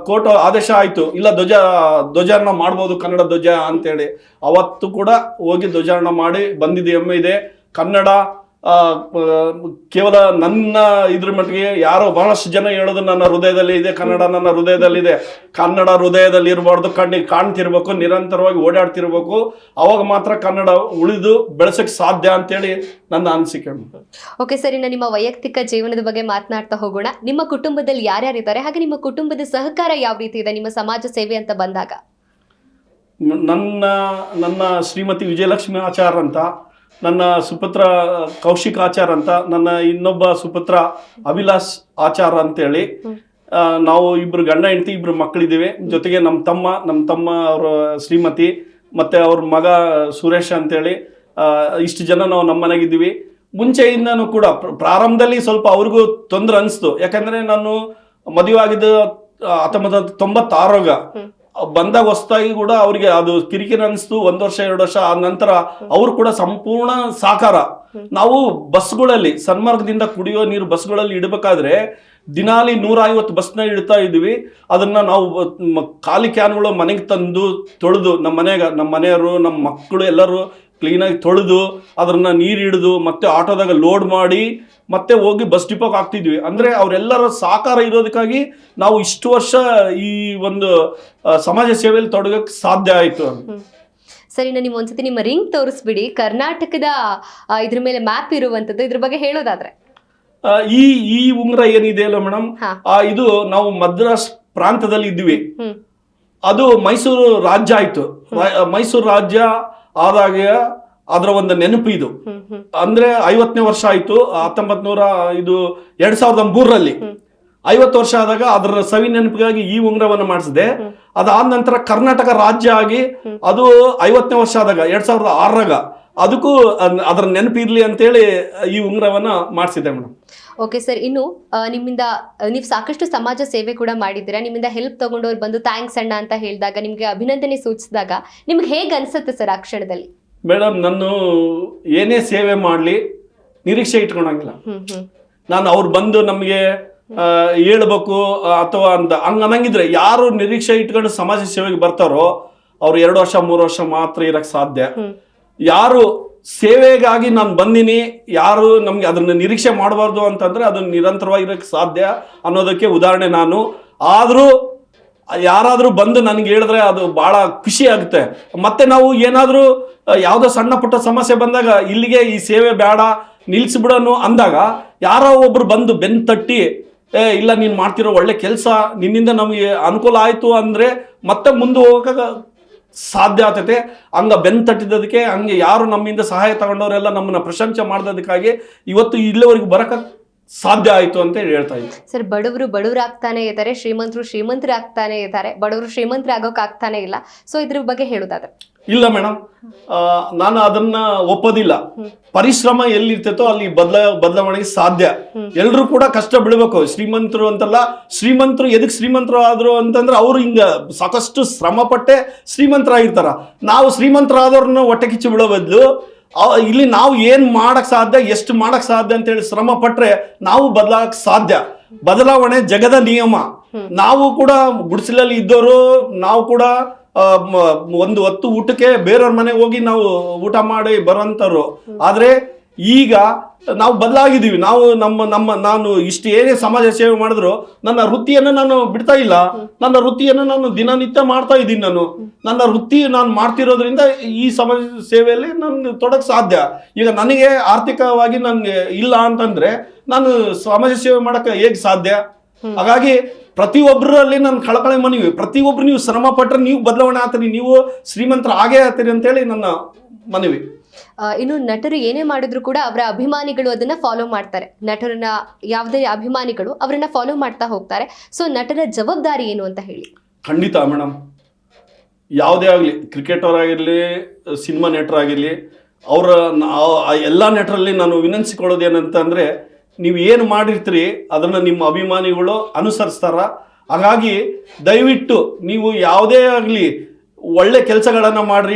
ಕೋರ್ಟ್ ಆದೇಶ ಆಯ್ತು, ಇಲ್ಲ ಧ್ವಜಾರೋಹಣ ಮಾಡ್ಬೋದು ಕನ್ನಡ ಧ್ವಜ ಅಂತೇಳಿ. ಅವತ್ತು ಕೂಡ ಹೋಗಿ ಧ್ವಜಾರೋಹಣ ಮಾಡಿ ಬಂದಿದ್ದು ಹೆಮ್ಮೆ ಇದೆ. ಕನ್ನಡ ಕೇವಲ ನನ್ನ ಇದ್ರ ಮಟ್ಟಿಗೆ ಯಾರೋ ಬಹಳಷ್ಟು ಜನ ಹೇಳೋದು ನನ್ನ ಹೃದಯದಲ್ಲಿ ಇದೆ, ಕನ್ನಡ ನನ್ನ ಹೃದಯದಲ್ಲಿದೆ. ಕನ್ನಡ ಹೃದಯದಲ್ಲಿ ಇರಬಾರ್ದು, ಕಣ್ಣಿಗೆ ಕಾಣ್ತಿರ್ಬೇಕು, ನಿರಂತರವಾಗಿ ಓಡಾಡ್ತಿರ್ಬೇಕು, ಅವಾಗ ಮಾತ್ರ ಕನ್ನಡ ಉಳಿದು ಬೆಳೆಸಕ್ಕೆ ಸಾಧ್ಯ ಅಂತೇಳಿ ನನ್ನ ಅನಿಸಿಕೆ. ಓಕೆ ಸರ್, ಇನ್ನು ನಿಮ್ಮ ವೈಯಕ್ತಿಕ ಜೀವನದ ಬಗ್ಗೆ ಮಾತನಾಡ್ತಾ ಹೋಗೋಣ. ನಿಮ್ಮ ಕುಟುಂಬದಲ್ಲಿ ಯಾರ್ಯಾರಿದ್ದಾರೆ, ಹಾಗೆ ನಿಮ್ಮ ಕುಟುಂಬದ ಸಹಕಾರ ಯಾವ ರೀತಿ ಇದೆ ನಿಮ್ಮ ಸಮಾಜ ಸೇವೆ ಅಂತ ಬಂದಾಗ? ನನ್ನ ಶ್ರೀಮತಿ ವಿಜಯಲಕ್ಷ್ಮಿ ಆಚಾರ್ ಅಂತ, ನನ್ನ ಸುಪುತ್ರ ಕೌಶಿಕ್ ಆಚಾರ್ ಅಂತ, ನನ್ನ ಇನ್ನೊಬ್ಬ ಸುಪುತ್ರ ಅಭಿಲಾಷ್ ಆಚಾರ್ ಅಂತೇಳಿ, ನಾವು ಇಬ್ರು ಗಂಡ ಹೆಂಡತಿ, 2 ಮಕ್ಕಳಿದ್ದೀವಿ. ಜೊತೆಗೆ ನಮ್ಮ ತಮ್ಮ ಅವರ ಶ್ರೀಮತಿ ಮತ್ತೆ ಅವ್ರ ಮಗ ಸುರೇಶ್ ಅಂತೇಳಿ, ಇಷ್ಟು ಜನ ನಾವು ನಮ್ಮ ಮನೆಗಿದ್ದೀವಿ. ಮುಂಚೆಯಿಂದನೂ ಕೂಡ ಪ್ರಾರಂಭದಲ್ಲಿ ಸ್ವಲ್ಪ ಅವ್ರಿಗೂ ತೊಂದರೆ ಅನಿಸ್ತು. ಯಾಕಂದ್ರೆ ನಾನು ಮದುವೆ ಆಗಿದ್ದು 1996 ಬಂದಾಗ ಹೊಸದಾಗಿ ಕೂಡ ಅವ್ರಿಗೆ ಅದು ಕಿರಿಕಿರಿ ಅನಿಸ್ತು. 1 ವರ್ಷ 2 ವರ್ಷ ಆದ ನಂತರ ಅವ್ರು ಕೂಡ ಸಂಪೂರ್ಣ ಸಾಕಾರ. ನಾವು ಬಸ್ಗಳಲ್ಲಿ ಸನ್ಮಾರ್ಗದಿಂದ ಕುಡಿಯೋ ನೀರು ಬಸ್ಗಳಲ್ಲಿ ಇಡಬೇಕಾದ್ರೆ ದಿನಾಲಿ 150 ಬಸ್ನ ಇಡ್ತಾ ಇದ್ವಿ. ಅದನ್ನ ನಾವು ಖಾಲಿ ಕ್ಯಾನ್ಗಳು ಮನೆಗೆ ತಂದು ತೊಳೆದು, ನಮ್ಮ ಮನೆಯವರು ನಮ್ಮ ಮಕ್ಕಳು ಎಲ್ಲರೂ ಕ್ಲೀನಾಗಿ ತೊಳೆದು ಅದನ್ನ ನೀರು ಹಿಡಿದು ಮತ್ತೆ ಆಟೋದಾಗ ಲೋಡ್ ಮಾಡಿ ಮತ್ತೆ ಹೋಗಿ ಬಸ್ ಡಿಪೋಗೆ ಹಾಕ್ತಿದ್ವಿ. ಅಂದ್ರೆ ಅವರೆಲ್ಲರ ಸಹಕಾರ ಇರೋದಕ್ಕಾಗಿ ನಾವು ಇಷ್ಟು ವರ್ಷ ಈ ಒಂದು ಸಮಾಜ ಸೇವೆಯಲ್ಲಿ ತೊಡಗಕ್ಕೆ ಸಾಧ್ಯ ಆಯಿತು. ಸರಿ, ನಾನು ಒಂದ್ಸತಿ ನಿಮ್ಮ ರಿಂಗ್ ತೋರಿಸ್ಬಿಡಿ, ಕರ್ನಾಟಕದ ಇದ್ರ ಮೇಲೆ ಮ್ಯಾಪ್ ಇರುವಂತದ್ದು, ಇದ್ರ ಬಗ್ಗೆ ಹೇಳೋದಾದ್ರೆ. ಈ ಉಂಗುರ ಏನಿದೆ ಅಲ್ಲ ಮೇಡಮ್, ಇದು ನಾವು ಮದ್ರಾಸ್ ಪ್ರಾಂತದಲ್ಲಿ ಇದ್ವಿ. ಅದು ಮೈಸೂರು ರಾಜ್ಯ ಆಯ್ತು. ಮೈಸೂರು ರಾಜ್ಯ ಆದಾಗ ಅದರ ಒಂದು ನೆನಪು ಇದು. ಅಂದ್ರೆ 50ನೇ ವರ್ಷ ಆಯ್ತು. 2003ರಲ್ಲಿ 50 ವರ್ಷ ಆದಾಗ ಅದರ ಸವಿ ನೆನಪಿಗಾಗಿ ಈ ಉಂಗುರವನ್ನು ಮಾಡಿಸಿದೆ. ಅದಾದ ನಂತರ ಕರ್ನಾಟಕ ರಾಜ್ಯ ಆಗಿ ಅದು 50ನೇ ವರ್ಷ ಆದಾಗ 2006 ಅದಕ್ಕೂ ಅದರ ನೆನಪಿರ್ಲಿ ಅಂತೇಳಿ ಈ ಉಂಗುರವನ್ನ ಮಾಡಿಸಿದೆ ಮೇಡಮ್. ಓಕೆ ಸರ್, ಇನ್ನು ನಿಮ್ಮಿಂದ ನೀವು ಸಾಕಷ್ಟು ಸಮಾಜ ಸೇವೆ ಕೂಡ ಮಾಡಿದ್ದೀರಾ. ನಿಮ್ಮಿಂದ ಹೆಲ್ಪ್ ತಗೊಂಡವ್ರು ಬಂದು ಥ್ಯಾಂಕ್ಸ್ ಅಣ್ಣ ಅಂತ ಹೇಳಿದಾಗ, ನಿಮ್ಗೆ ಅಭಿನಂದನೆ ಸೂಚಿಸಿದಾಗ ನಿಮ್ಗೆ ಹೇಗೆ ಅನ್ಸುತ್ತೆ ಸರ್ ಆ ಕ್ಷಣದಲ್ಲಿ? ಮೇಡಮ್, ನಾನು ಏನೇ ಸೇವೆ ಮಾಡಲಿ ನಿರೀಕ್ಷೆ ಇಟ್ಕೊಳಂಗಿಲ್ಲ. ನಾನು ಅವ್ರು ಬಂದು ನಮಗೆ ಹೇಳ್ಬೇಕು ಅಥವಾ ಅಂತ ಹಂಗಂಗಿದ್ರೆ, ಯಾರು ನಿರೀಕ್ಷೆ ಇಟ್ಕೊಂಡು ಸಮಾಜ ಸೇವೆಗೆ ಬರ್ತಾರೋ ಅವ್ರು 2 ವರ್ಷ 3 ವರ್ಷ ಮಾತ್ರ ಇರಕ್ ಸಾಧ್ಯ. ಯಾರು ಸೇವೆಗಾಗಿ ನಾನು ಬಂದಿನಿ, ಯಾರು ನಮ್ಗೆ ಅದನ್ನ ನಿರೀಕ್ಷೆ ಮಾಡಬಾರ್ದು ಅಂತಂದ್ರೆ ಅದು ನಿರಂತರವಾಗಿ ಇರಕ್ಕೆ ಸಾಧ್ಯ ಅನ್ನೋದಕ್ಕೆ ಉದಾಹರಣೆ ನಾನು. ಆದ್ರೂ ಯಾರಾದ್ರೂ ಬಂದು ನನಗೆ ಹೇಳಿದ್ರೆ ಅದು ಬಹಳ ಖುಷಿ ಆಗುತ್ತೆ. ಮತ್ತೆ ನಾವು ಏನಾದ್ರೂ ಯಾವುದೋ ಸಣ್ಣ ಪುಟ್ಟ ಸಮಸ್ಯೆ ಬಂದಾಗ ಇಲ್ಲಿಗೆ ಈ ಸೇವೆ ಬೇಡ ನಿಲ್ಸಿಬಿಡೋನು ಅಂದಾಗ ಯಾರೋ ಒಬ್ರು ಬಂದು ಬೆನ್ನು ತಟ್ಟಿ, ಇಲ್ಲ ನೀನ್ ಮಾಡ್ತಿರೋ ಒಳ್ಳೆ ಕೆಲಸ, ನಿನ್ನಿಂದ ನಮಗೆ ಅನುಕೂಲ ಆಯ್ತು ಅಂದ್ರೆ ಮತ್ತೆ ಮುಂದೆ ಹೋಗಕ್ಕೆ ಸಾಧ್ಯ ಆಗ್ತೈತೆ. ಹಂಗ ಬೆನ್ನು ತಟ್ಟಿದ್ದದಕ್ಕೆ, ಹಂಗೆ ಯಾರು ನಮ್ಮಿಂದ ಸಹಾಯ ತಗೊಂಡವರೆಲ್ಲ ನಮ್ಮನ್ನ ಪ್ರಶಂಸೆ ಮಾಡಿದದಕ್ಕಾಗಿ ಇವತ್ತು ಇಲ್ಲಿವರೆಗೂ ಬರಕ ಸಾಧ್ಯ ಆಯಿತು ಅಂತ ಹೇಳ್ತಾ ಇದ್ದೀನಿ. ಸರ್, ಬಡವರು ಆಗ್ತಾನೆ ಇದ್ದಾರೆ, ಶ್ರೀಮಂತರು ಆಗ್ತಾನೆ ಇದ್ದಾರೆ, ಬಡವರು ಶ್ರೀಮಂತರು ಆಗೋಕೆ ಆಗ್ತಾನೆ ಇಲ್ಲ. ಸೊ ಇದ್ರ ಬಗ್ಗೆ ಹೇಳೋದಾದ್ರೆ? ಇಲ್ಲ ಮೇಡಮ್, ನಾನು ಅದನ್ನ ಒಪ್ಪೋದಿಲ್ಲ. ಪರಿಶ್ರಮ ಎಲ್ಲಿರ್ತೈತೋ ಅಲ್ಲಿ ಬದಲಾವಣೆಗೆ ಸಾಧ್ಯ. ಎಲ್ರು ಕೂಡ ಕಷ್ಟ ಬೀಳ್ಬೇಕು. ಶ್ರೀಮಂತರು ಅಂತಲ್ಲ, ಶ್ರೀಮಂತರು ಎದಕ್ ಶ್ರೀಮಂತರು ಆದ್ರು ಅಂತಂದ್ರೆ ಅವ್ರು ಹಿಂಗ ಸಾಕಷ್ಟು ಶ್ರಮ ಪಟ್ಟೆ ಶ್ರೀಮಂತರಾಗಿರ್ತಾರ. ನಾವು ಶ್ರೀಮಂತರಾದವ್ರನ್ನ ಹೊಟ್ಟೆ ಕಿಚ್ಚು ಬಿಡೋ ಬದಲು ಇಲ್ಲಿ ನಾವು ಏನ್ ಮಾಡಕ್ ಸಾಧ್ಯ, ಎಷ್ಟು ಮಾಡಕ್ ಸಾಧ್ಯ ಅಂತ ಹೇಳಿ ಶ್ರಮ ಪಟ್ರೆ ನಾವು ಬದಲಾಗಕ್ ಸಾಧ್ಯ. ಬದಲಾವಣೆ ಜಗದ ನಿಯಮ. ನಾವು ಕೂಡ ಗುಡಿಸಲಲ್ಲಿ ಇದ್ದವರು, ನಾವು ಕೂಡ ಒಂದು ಹೊತ್ತು ಊಟಕ್ಕೆ ಬೇರೆಯವ್ರ ಮನೆಗೆ ಹೋಗಿ ನಾವು ಊಟ ಮಾಡಿ ಬರೋಂಥವ್ರು. ಆದ್ರೆ ಈಗ ನಾವು ಬದಲಾಗಿದ್ದೀವಿ. ನಾನು ಇಷ್ಟು ಏನೇ ಸಮಾಜ ಸೇವೆ ಮಾಡಿದ್ರು ನನ್ನ ವೃತ್ತಿಯನ್ನು ನಾನು ಬಿಡ್ತಾ ಇಲ್ಲ. ನನ್ನ ವೃತ್ತಿಯನ್ನು ನಾನು ದಿನನಿತ್ಯ ಮಾಡ್ತಾ ಇದ್ದೀನಿ. ನನ್ನ ವೃತ್ತಿ ನಾನು ಮಾಡ್ತಿರೋದ್ರಿಂದ ಈ ಸಮಾಜ ಸೇವೆಯಲ್ಲಿ ನಾನು ತೊಡಕ್ ಸಾಧ್ಯ. ಈಗ ನನಗೆ ಆರ್ಥಿಕವಾಗಿ ನನಗೆ ಇಲ್ಲ ಅಂತಂದ್ರೆ ನಾನು ಸಮಾಜ ಸೇವೆ ಮಾಡಕ್ಕೆ ಹೇಗೆ ಸಾಧ್ಯ? ಹಾಗಾಗಿ ಪ್ರತಿಯೊಬ್ಬರಲ್ಲಿ ನನ್ನ ಕಳಕಳಿ ಮನವಿ, ಪ್ರತಿಯೊಬ್ರು ನೀವು ಶ್ರಮ ಪಟ್ರೆ ನೀವು ಬದಲಾವಣೆ ಆಗ್ತೀರಿ, ನೀವು ಶ್ರೀಮಂತರ ಆಗೇ ಆಗ್ತೀರಿ ಅಂತೇಳಿ ನನ್ನ ಮನವಿ. ಇನ್ನು ನಟರು ಏನೇ ಮಾಡಿದ್ರು ಕೂಡ ಅವರ ಅಭಿಮಾನಿಗಳು ಅದನ್ನ ಫಾಲೋ ಮಾಡ್ತಾರೆ. ನಟರನ್ನ ಯಾವುದೇ ಅಭಿಮಾನಿಗಳು ಅವರನ್ನ ಫಾಲೋ ಮಾಡ್ತಾ ಹೋಗ್ತಾರೆ. ಸೊ ನಟರ ಜವಾಬ್ದಾರಿ ಏನು ಅಂತ ಹೇಳಿ? ಖಂಡಿತ ಮೇಡಮ್, ಯಾವುದೇ ಆಗಲಿ, ಕ್ರಿಕೆಟರ್ ಆಗಿರಲಿ, ಸಿನಿಮಾ ನಟರಾಗಿರಲಿ, ಅವರ ಎಲ್ಲ ನಟರಲ್ಲಿ ನಾನು ವಿನಂತಿಸಿಕೊಳ್ಳೋದು ಏನಂತಂದರೆ, ನೀವು ಏನು ಮಾಡಿರ್ತೀರಿ ಅದನ್ನು ನಿಮ್ಮ ಅಭಿಮಾನಿಗಳು ಅನುಸರಿಸ್ತಾರ. ಹಾಗಾಗಿ ದಯವಿಟ್ಟು ನೀವು ಯಾವುದೇ ಆಗಲಿ ಒಳ್ಳೆ ಕೆಲಸಗಳನ್ನು ಮಾಡ್ರಿ.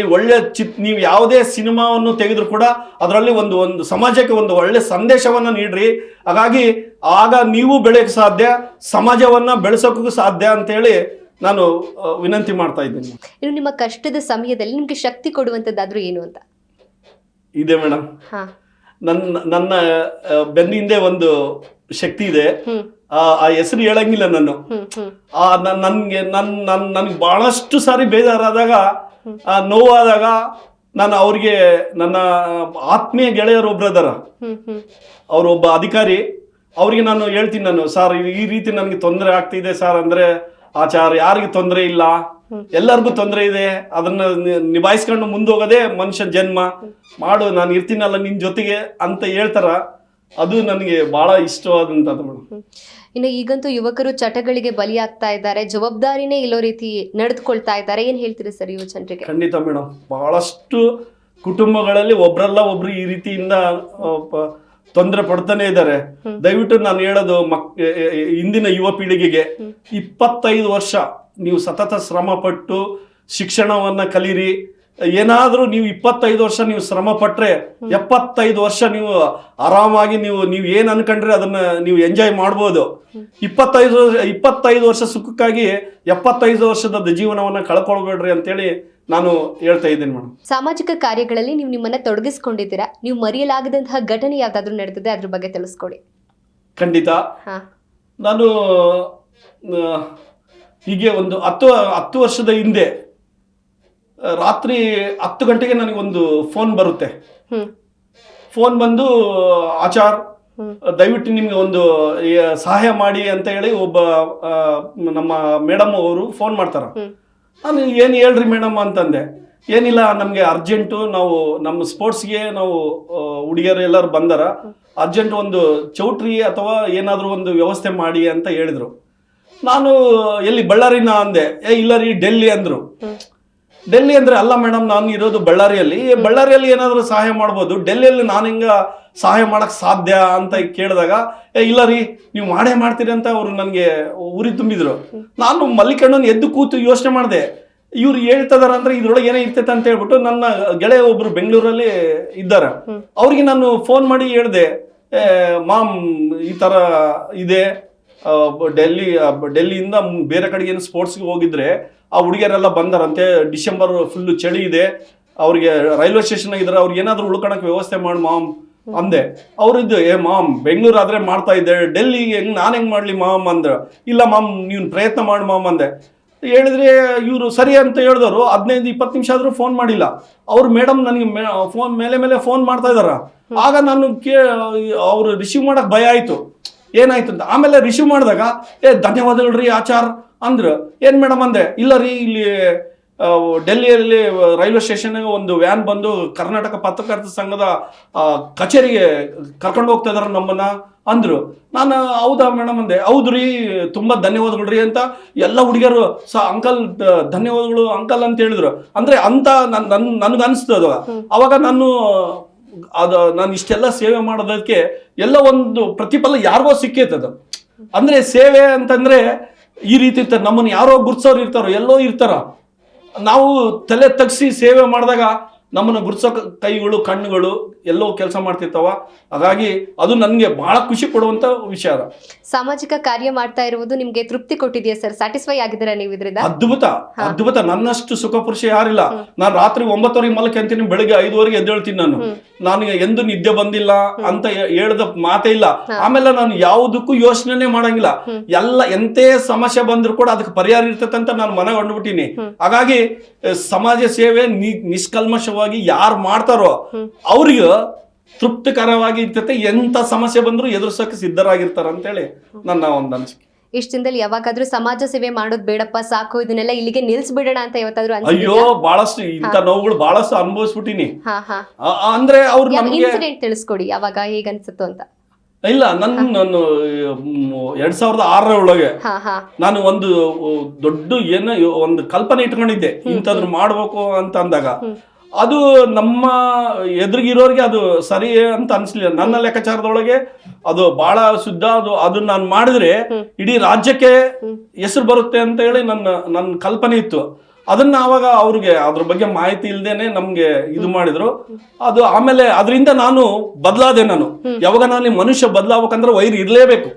ನೀವು ಯಾವುದೇ ಸಿನಿಮಾವನ್ನು ತೆಗೆದ್ರು ಕೂಡ ಅದರಲ್ಲಿ ಒಂದು ಸಮಾಜಕ್ಕೆ ಒಂದು ಒಳ್ಳೆ ಸಂದೇಶವನ್ನು ನೀಡ್ರಿ. ಹಾಗಾಗಿ ಆಗ ನೀವು ಬೆಳೆಯೋಕ್ಕೆ ಸಾಧ್ಯ, ಸಮಾಜವನ್ನು ಬೆಳೆಸೋಕ್ಕೂ ಸಾಧ್ಯ ಅಂತೇಳಿ ನಾನು ವಿನಂತಿ ಮಾಡ್ತಾ ಇದ್ದೀನಿ. ಇನ್ನು ನಿಮ್ಮ ಕಷ್ಟದ ಸಮಯದಲ್ಲಿ ನಿಮಗೆ ಶಕ್ತಿ ಕೊಡುವಂಥದ್ದಾದ್ರೂ ಏನು ಅಂತ? ಇದೆ ಮೇಡಮ್, ನನ್ನ ಬೆನ್ನ ಹಿಂದೆ ಒಂದು ಶಕ್ತಿ ಇದೆ. ಆ ಹೆಸರು ಹೇಳಂಗಿಲ್ಲ ನಾನು. ನನ್ಗೆ ಬಹಳಷ್ಟು ಸಾರಿ ಬೇಜಾರಾದಾಗ, ನೋವಾದಾಗ ನಾನು ಅವ್ರಿಗೆ, ನನ್ನ ಆತ್ಮೀಯ ಗೆಳೆಯರು ಒಬ್ರು ಅದಾರ, ಅವ್ರೊಬ್ಬ ಅಧಿಕಾರಿ, ಅವ್ರಿಗೆ ನಾನು ಹೇಳ್ತೀನಿ, ನಾನು ಸರ್ ಈ ರೀತಿ ನನಗೆ ತೊಂದರೆ ಆಗ್ತಿದೆ ಸರ್ ಅಂದ್ರೆ, ಆಚಾರ ಯಾರಿಗೆ ತೊಂದರೆ ಇಲ್ಲ, ಎಲ್ಲರಿಗೂ ತೊಂದರೆ ಇದೆ, ಅದನ್ನ ನಿಭಾಯಿಸ್ಕೊಂಡು ಮುಂದೋಗೋದೇ ಮನುಷ್ಯನ ಜನ್ಮ, ಮಾಡು, ನಾನು ಇರ್ತೀನಲ್ಲ ನಿನ್ ಜೊತೆಗೆ ಅಂತ ಹೇಳ್ತಾರ. ಅದು ನನಗೆ ಬಹಳ ಇಷ್ಟವಾದಂಥದ್ದು ಮೇಡಮ್. ಇನ್ನು ಈಗಂತೂ ಯುವಕರು ಚಟಗಳಿಗೆ ಬಲಿಯಾಗ್ತಾ ಇದ್ದಾರೆ, ಜವಾಬ್ದಾರಿನೇ ಇಲ್ಲೋ ರೀತಿ ನಡೆದುಕೊಳ್ತಾ ಇದ್ದಾರೆ. ಏನ್ ಹೇಳ್ತೀರಿ ಸರ್ ಯುವ ಜನರಿಗೆ? ಖಂಡಿತ ಮೇಡಮ್, ಬಹಳಷ್ಟು ಕುಟುಂಬಗಳಲ್ಲಿ ಒಬ್ರಲ್ಲ ಒಬ್ರು ಈ ರೀತಿಯಿಂದ ತೊಂದರೆ ಪಡ್ತಾನೆ ಇದ್ದಾರೆ. ದಯವಿಟ್ಟು ನಾನು ಹೇಳೋದು ಇಂದಿನ ಯುವ ಪೀಳಿಗೆಗೆ, 25 ವರ್ಷ ನೀವು ಸತತ ಶ್ರಮ ಪಟ್ಟು ಶಿಕ್ಷಣವನ್ನ ಕಲೀರಿ. ಏನಾದ್ರೂ ನೀವು 25 ವರ್ಷ ನೀವು ಶ್ರಮ ಪಟ್ರೆ 75 ವರ್ಷ ನೀವು ಆರಾಮಾಗಿ ನೀವು ಏನ್ ಅನ್ಕೊಂಡ್ರೆ ಅದನ್ನ ನೀವು ಎಂಜಾಯ್ ಮಾಡ್ಬೋದು. 25 ವರ್ಷ ಸುಖಕ್ಕಾಗಿ 75 ವರ್ಷದ ಜೀವನವನ್ನ ಕಳ್ಕೊಳ್ಬೇಡ್ರಿ ಅಂತೇಳಿ ನಾನು ಹೇಳ್ತಾ ಇದ್ದೀನಿ ಮೇಡಮ್. ಸಾಮಾಜಿಕ ಕಾರ್ಯಗಳಲ್ಲಿ ನೀವು ನಿಮ್ಮನ್ನ ತೊಡಗಿಸ್ಕೊಂಡಿದ್ದೀರಾ. ನೀವು ಮರೆಯಲಾಗದಂತಹ ಘಟನೆ ಯಾವ್ದಾದ್ರು ನಡೆದಿದೆ, ಅದ್ರ ಬಗ್ಗೆ ತಿಳಿಸ್ಕೊಡಿ. ಖಂಡಿತ. ನಾನು ಹೀಗೆ ಒಂದು 10 ವರ್ಷದ ಹಿಂದೆ ರಾತ್ರಿ 10 ಗಂಟೆಗೆ ನನಗೊಂದು ಫೋನ್ ಬರುತ್ತೆ. ಫೋನ್ ಬಂದು, ಆಚಾರ್ ದಯವಿಟ್ಟು ನಿಮ್ಗೆ ಒಂದು ಸಹಾಯ ಮಾಡಿ ಅಂತ ಹೇಳಿ ಒಬ್ಬ ನಮ್ಮ ಮೇಡಮ್ ಅವರು ಫೋನ್ ಮಾಡ್ತಾರ. ನಾನು ಏನು ಹೇಳ್ರಿ ಮೇಡಮ್ ಅಂತಂದೆ. ಏನಿಲ್ಲ, ನಮಗೆ ಅರ್ಜೆಂಟು, ನಾವು ನಮ್ಮ ಸ್ಪೋರ್ಟ್ಸ್ಗೆ ನಾವು ಹುಡುಗಿಯರು ಎಲ್ಲರೂ ಬಂದಾರ, ಅರ್ಜೆಂಟ್ ಒಂದು ಚೌಟ್ರಿ ಅಥವಾ ಏನಾದರೂ ಒಂದು ವ್ಯವಸ್ಥೆ ಮಾಡಿ ಅಂತ ಹೇಳಿದ್ರು. ನಾನು ಎಲ್ಲಿ ಬಳ್ಳಾರಿನ ಅಂದೆ. ಇಲ್ಲ ರೀ, ಡೆಲ್ಲಿ ಅಂದ್ರು. ಡೆಲ್ಲಿ ಅಂದ್ರೆ, ಅಲ್ಲ ಮೇಡಮ್ ನಾನು ಇರೋದು ಬಳ್ಳಾರಿಯಲ್ಲಿ ಏನಾದರೂ ಸಹಾಯ ಮಾಡ್ಬೋದು, ಡೆಲ್ಲಿಯಲ್ಲಿ ನಾನು ಹಿಂಗ ಸಹಾಯ ಮಾಡಕ್ ಸಾಧ್ಯ ಅಂತ ಕೇಳಿದಾಗ, ಇಲ್ಲ ರೀ ನೀವು ಮಾಡೇ ಮಾಡ್ತೀರಿ ಅಂತ ಅವ್ರು ನನಗೆ ಉರಿ ತುಂಬಿದ್ರು. ನಾನು ಮಲ್ಲಿಕಣ್ಣನ ಎದ್ದು ಕೂತು ಯೋಚನೆ ಮಾಡಿದೆ, ಇವ್ರು ಹೇಳ್ತದಾರ ಅಂದ್ರೆ ಇದ್ರೊಳಗೆ ಏನೋ ಇರ್ತೈತೆ ಅಂತ ಹೇಳ್ಬಿಟ್ಟು ನನ್ನ ಗೆಳೆಯ ಒಬ್ರು ಬೆಂಗಳೂರಲ್ಲಿ ಇದ್ದಾರೆ, ಅವ್ರಿಗೆ ನಾನು ಫೋನ್ ಮಾಡಿ ಹೇಳಿದೆ, ಮಾಮ್ ಈ ತರ ಇದೆ, ಡೆಲ್ಲಿಯಿಂದ ಬೇರೆ ಕಡೆಗೆ ಏನು ಸ್ಪೋರ್ಟ್ಸ್ಗೆ ಹೋಗಿದ್ರೆ ಆ ಹುಡುಗಿಯರೆಲ್ಲ ಬಂದಾರಂತೆ, ಡಿಸೆಂಬರ್ ಫುಲ್ಲು ಚಳಿ ಇದೆ, ಅವ್ರಿಗೆ ರೈಲ್ವೆ ಸ್ಟೇಷನ್ ಆಗಿದ್ರೆ ಅವ್ರಿಗೆ ಏನಾದ್ರು ಉಳ್ಕೊಳಕ್ಕೆ ವ್ಯವಸ್ಥೆ ಮಾಡಿ ಮಾಮ್ ಅಂದೆ. ಅವ್ರಿದ್ದು, ಮಾಮ್ ಬೆಂಗಳೂರು ಆದ್ರೆ ಮಾಡ್ತಾ ಇದ್ದೆ, ಡೆಲ್ಲಿಗೆ ನಾನು ಹೆಂಗ್ ಮಾಡ್ಲಿ ಮಾಮ್ ಅಂದ್ರೆ, ಇಲ್ಲ ಮಾಮ್ ನೀವು ಪ್ರಯತ್ನ ಮಾಡಿ ಮಾಮ್ ಅಂದೆ. ಹೇಳಿದ್ರೆ ಇವರು ಸರಿ ಅಂತ ಹೇಳಿದವರು 15-20 ನಿಮಿಷ ಆದ್ರೂ ಫೋನ್ ಮಾಡಿಲ್ಲ. ಅವ್ರು ಮೇಡಮ್ ನನಗೆ ಫೋನ್ ಮೇಲೆ ಫೋನ್ ಮಾಡ್ತಾ ಇದಾರ. ಆಗ ನಾನು ಅವ್ರು ರಿಸೀವ್ ಮಾಡಕ್ ಭಯ ಆಯ್ತು, ಏನಾಯ್ತು ಅಂತ. ಆಮೇಲೆ ರಿಸೀವ್ ಮಾಡಿದಾಗ, ಧನ್ಯವಾದಗಳು ರೀ ಆಚಾರ್ ಅಂದ್ರು. ಏನ್ ಮೇಡಮ್ ಅಂದೆ. ಇಲ್ಲ ರೀ, ಇಲ್ಲಿ ಡೆಲ್ಲಿಯಲ್ಲಿ ರೈಲ್ವೆ ಸ್ಟೇಷನ್ ಒಂದು ವ್ಯಾನ್ ಬಂದು ಕರ್ನಾಟಕ ಪತ್ರಕರ್ತರ ಸಂಘದ ಕಚೇರಿಗೆ ಕರ್ಕೊಂಡು ಹೋಗ್ತಾ ಇದಾರೆ ನಮ್ಮನ್ನ ಅಂದ್ರು. ನಾನು ಹೌದಾ ಮೇಡಮ್ ಅಂದೆ. ಹೌದ್ರಿ, ತುಂಬಾ ಧನ್ಯವಾದಗಳು ರೀ ಅಂತ ಎಲ್ಲ ಹುಡುಗಿಯರು ಅಂಕಲ್ ಧನ್ಯವಾದಗಳು ಅಂಕಲ್ ಅಂತ ಹೇಳಿದ್ರು. ಅಂದ್ರೆ ಅಂತ ನನ್ಗೆ ಅನಿಸ್ತದ. ಅವಾಗ ನಾನು ಇಷ್ಟೆಲ್ಲ ಸೇವೆ ಮಾಡೋದಕ್ಕೆ ಎಲ್ಲ ಒಂದು ಪ್ರತಿಫಲ ಯಾರಿಗೋ ಸಿಕ್ಕೈತದ. ಅಂದ್ರೆ ಸೇವೆ ಅಂತಂದ್ರೆ ಈ ರೀತಿ ಇರ್ತಾರೆ. ನಮ್ಮನ್ನು ಯಾರೋ ಗುರ್ಸೋರು ಇರ್ತಾರೋ, ಎಲ್ಲೋ ಇರ್ತಾರ. ನಾವು ತಲೆ ತಗ್ಸಿ ಸೇವೆ ಮಾಡಿದಾಗ ನಮ್ಮನ್ನು ಗುರ್ಸೋ ಕೈಗಳು ಕಣ್ಣುಗಳು ಎಲ್ಲೋ ಕೆಲಸ ಮಾಡ್ತಿರ್ತಾವ. ಹಾಗಾಗಿ ಅದು ನನಗೆ ಬಹಳ ಖುಷಿ ಕೊಡುವಂತ ವಿಷಯ. ಸಾಮಾಜಿಕ ಕಾರ್ಯ ಮಾಡ್ತಾ ಇರುವುದು ನಿಮ್ಗೆ ತೃಪ್ತಿ ಕೊಟ್ಟಿದೆಯಾ ಸರ್? ಸ್ಯಾಟಿಸ್ಫೈ ಆಗಿದ್ದೀರಾ ನೀವು ಇದರಿಂದ? ಅದ್ಭುತ. ನನ್ನಷ್ಟು ಸುಖ ಪುರುಷ ಯಾರಿಲ್ಲ. ನಾನು ರಾತ್ರಿ 9:30 ಮಲಕ್ಕೆ ಅಂತೀನಿ, ಬೆಳಿಗ್ಗೆ 5:00 ಎದ್ದೇಳ್ತೀನಿ. ನಾನು ಎಂದು ನಿದ್ದೆ ಬಂದಿಲ್ಲ ಅಂತ ಹೇಳ್ದ ಮಾತೇ ಇಲ್ಲ. ಆಮೇಲೆ ನಾನು ಯಾವುದಕ್ಕೂ ಯೋಚನೆ ಮಾಡಂಗಿಲ್ಲ. ಎಲ್ಲ ಎಂತೆ ಸಮಸ್ಯೆ ಬಂದ್ರು ಕೂಡ ಅದಕ್ಕೆ ಪರಿಹಾರ ಇರ್ತದೆ ಅಂತ ನಾನು ಮನೆ ಹೊಂಡ್ಬಿಟ್ಟಿನಿ. ಹಾಗಾಗಿ ಸಮಾಜ ಸೇವೆ ನಿಷ್ಕಲ್ಮಶವಾಗಿ ಯಾರು ಮಾಡ್ತಾರೋ ಅವ್ರಿಗೆ ತೃಪ್ತಿಕರವಾಗಿ ಇರ್ತೈತೆ. ಎಂತ ಸಮಸ್ಯೆ ಬಂದ್ರು ಎದುರಿಸಕ್ಕೆ ಸಿದ್ಧರಾಗಿರ್ತಾರ ಅಂತೇಳಿ ನನ್ನ ಒಂದು ಅನಿಸಿಕೆ. ಇಷ್ಟ ದಿನದಲ್ಲಿ ಯಾವಾಗಾದ್ರೂ ಸಮಾಜ ಸೇವೆ ಮಾಡೋದು ಬೇಡಪ್ಪ ಸಾಕು ಇದನ್ನೆಲ್ಲ ಇಲ್ಲಿಗೆ ನಿಲ್ಸ್ಬಿಡೋಣ ಅಂತ ಯಾವತ್ತಾದ್ರೂ ಅಯ್ಯೋ ಬಹಳಷ್ಟು ಇಂಥ ನೋವುಗಳು ಬಹಳಷ್ಟು ಅನುಭವಿಸ್ಬಿಟ್ಟಿನಿ. ಅಂದ್ರೆ ಅವ್ರು ಇನ್ಸಿಡೆಂಟ್ ತಿಳಿಸ್ಕೊಡಿ, ಯಾವಾಗ ಹೇಗ ಅನ್ಸುತ್ತೋ ಅಂತ. ಇಲ್ಲ, ನಾನು 2006 ಒಳಗೆ ನಾನು ಒಂದು ದೊಡ್ಡ ಒಂದು ಕಲ್ಪನೆ ಇಟ್ಕೊಂಡಿದ್ದೆ, ಇಂಥದ್ರು ಮಾಡ್ಬೇಕು ಅಂತ ಅಂದಾಗ ಅದು ನಮ್ಮ ಎದುರಿಗಿರೋರಿಗೆ ಅದು ಸರಿ ಅಂತ ಅನ್ಸ್ಲಿಲ್ಲ. ನನ್ನ ಲೆಕ್ಕಾಚಾರದೊಳಗೆ ಅದು ಬಹಳ ಶುದ್ಧ. ಅದನ್ನ ನಾನು ಮಾಡಿದ್ರೆ ಇಡೀ ರಾಜ್ಯಕ್ಕೆ ಹೆಸರು ಬರುತ್ತೆ ಅಂತ ಹೇಳಿ ನನ್ನ ಕಲ್ಪನೆ ಇತ್ತು. ಅದನ್ನ ಆವಾಗ ಅವ್ರಿಗೆ ಅದ್ರ ಬಗ್ಗೆ ಮಾಹಿತಿ ಇಲ್ದೇನೆ ನಮ್ಗೆ ಇದು ಮಾಡಿದ್ರು. ಅದು ಆಮೇಲೆ ಅದರಿಂದ ನಾನು ಬದಲಾದೆ. ನಾನು ಯಾವಾಗ ನಾನು ಮನುಷ್ಯ ಬದಲಾಗಬೇಕಂದ್ರೆ ವೈರ್ ಇರ್ಲೇಬೇಕು,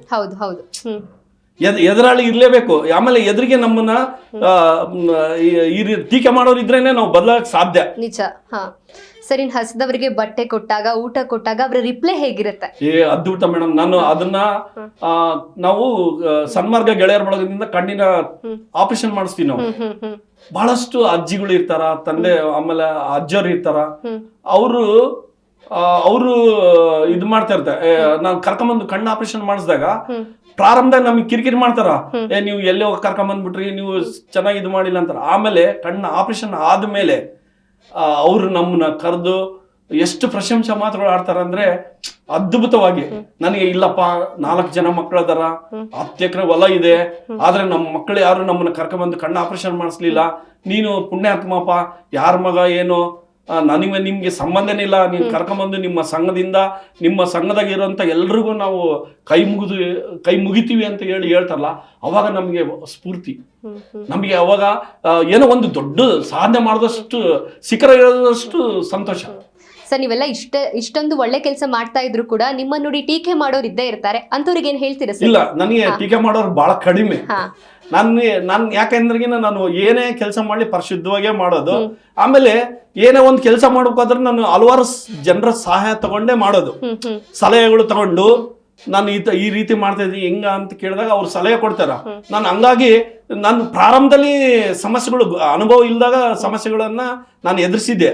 ಎದುರಾಳಿ ಇರ್ಲೇಬೇಕು. ಆಮೇಲೆ ಎದುರಿಗೆ ನಮ್ಮನ್ನ ಟೀಕೆ ಮಾಡೋರು ಇದ್ರೇನೆ ನಾವು ಬದಲಾಗಕ್ಕೆ ಸಾಧ್ಯ. ನಿಜ. ಸರಿ, ಹಸಿದವರಿಗೆ ಬಟ್ಟೆ ಕೊಟ್ಟಾಗ ಊಟ ಕೊಟ್ಟಾಗ ಅವ್ರ ರಿಪ್ಲೈ ಹೇಗಿರುತ್ತೆ? ಅದ್ಭುತ ಮೇಡಮ್. ನಾನು ಅದನ್ನ ನಾವು ಸನ್ಮಾರ್ಗ ಗೆಳೆಯರ ಬಳಗದಿಂದ ಕಣ್ಣಿನ ಆಪರೇಷನ್ ಮಾಡಿಸ್ತೀವಿ ನಾವು. ಬಹಳಷ್ಟು ಅಜ್ಜಿಗಳು ಇರ್ತಾರ, ತಂದೆ ಆಮೇಲೆ ಅಜ್ಜರು ಇರ್ತಾರ. ಅವರು ಇದು ಮಾಡ್ತಾ ಇರ್ತಾರೆ. ನಾನು ಕರ್ಕೊಂಬಂದು ಕಣ್ಣು ಆಪರೇಷನ್ ಮಾಡಿಸಿದಾಗ ಪ್ರಾರಂಭದಾಗ ನಮ್ಗೆ ಕಿರಿಕಿರಿ ಮಾಡ್ತಾರ. ನೀವು ಎಲ್ಲೇ ಕರ್ಕೊಂಬಂದ್ಬಿಟ್ರಿ, ನೀವು ಚೆನ್ನಾಗಿ ಇದು ಮಾಡಿಲ್ಲ ಅಂತಾರ. ಆಮೇಲೆ ಕಣ್ಣು ಆಪರೇಷನ್ ಆದ್ಮೇಲೆ ಅವ್ರು ನಮ್ಮನ್ನ ಕರೆದು ಎಷ್ಟು ಪ್ರಶಂಸಾ ಮಾತುಗಳು ಆಡ್ತಾರ ಅಂದ್ರೆ ಅದ್ಭುತವಾಗಿ. ನನಗೆ ಇಲ್ಲಪ್ಪ 4 ಜನ ಮಕ್ಕಳು ಅದಾರ, 10 ಎಕರೆ ಹೊಲ ಇದೆ, ಆದ್ರೆ ನಮ್ಮ ಮಕ್ಕಳು ಯಾರು ನಮ್ಮನ್ನ ಕರ್ಕೊಂಬಂದು ಕಣ್ಣು ಆಪರೇಷನ್ ಮಾಡಿಸ್ಲಿಲ್ಲ. ನೀನು ಪುಣ್ಯಾತ್ಮಪ್ಪ, ಯಾರ ಮಗ ಏನೋ, ನಿಮ್ಗೆ ಸಂಬಂಧನೇ ಇಲ್ಲ, ನೀನ್ ಕರ್ಕೊಂಬಂದು ನಿಮ್ಮ ಸಂಘದಿಂದ ನಿಮ್ಮ ಸಂಘದಾಗ ಇರುವಂತ ಎಲ್ರಿಗೂ ನಾವು ಕೈ ಮುಗಿತೀವಿ ಅಂತ ಹೇಳ್ತಾರಲ್ಲ, ಅವಾಗ ನಮ್ಗೆ ಸ್ಫೂರ್ತಿ. ನಮ್ಗೆ ಅವಾಗ ಏನೋ ಒಂದು ದೊಡ್ಡ ಸಾಧನೆ ಮಾಡಿದಷ್ಟು ಶಿಖರ ಇರೋದಷ್ಟು ಸಂತೋಷ. ಸರ್, ನೀವೆಲ್ಲ ಇಷ್ಟೊಂದು ಒಳ್ಳೆ ಕೆಲಸ ಮಾಡ್ತಾ ಇದ್ರು ಕೂಡ ನಿಮ್ಮ ನೋಡಿ ಟೀಕೆ ಮಾಡೋರು ಇದ್ದೇ ಇರ್ತಾರೆ, ಅಂತವ್ರಿಗೆ ಏನ್ ಹೇಳ್ತೀರಾ? ಇಲ್ಲ, ನನಗೆ ಟೀಕೆ ಮಾಡೋರು ಬಹಳ ಕಡಿಮೆ. ನಾನು ಯಾಕೆಂದ್ರೆ ನಾನು ಏನೇ ಕೆಲಸ ಮಾಡ್ಲಿ ಪರಿಶುದ್ಧವಾಗೇ ಮಾಡೋದು. ಆಮೇಲೆ ಏನೇ ಒಂದು ಕೆಲಸ ಮಾಡ್ಬೇಕಾದ್ರೆ ನಾನು ಹಲವಾರು ಜನರ ಸಹಾಯ ತಗೊಂಡೇ ಮಾಡೋದು. ಸಲಹೆಗಳು ತಗೊಂಡು ನಾನು ಈ ರೀತಿ ಮಾಡ್ತಾ ಇದ್ದೀನಿ ಹೆಂಗ ಅಂತ ಕೇಳಿದಾಗ ಅವ್ರು ಸಲಹೆ ಕೊಡ್ತಾರ. ನಾನು ಹಂಗಾಗಿ ನಾನು ಪ್ರಾರಂಭದಲ್ಲಿ ಸಮಸ್ಯೆಗಳು ಅನುಭವ ಇಲ್ದಾಗ ಸಮಸ್ಯೆಗಳನ್ನ ನಾನು ಎದುರಿಸಿದ್ದೆ.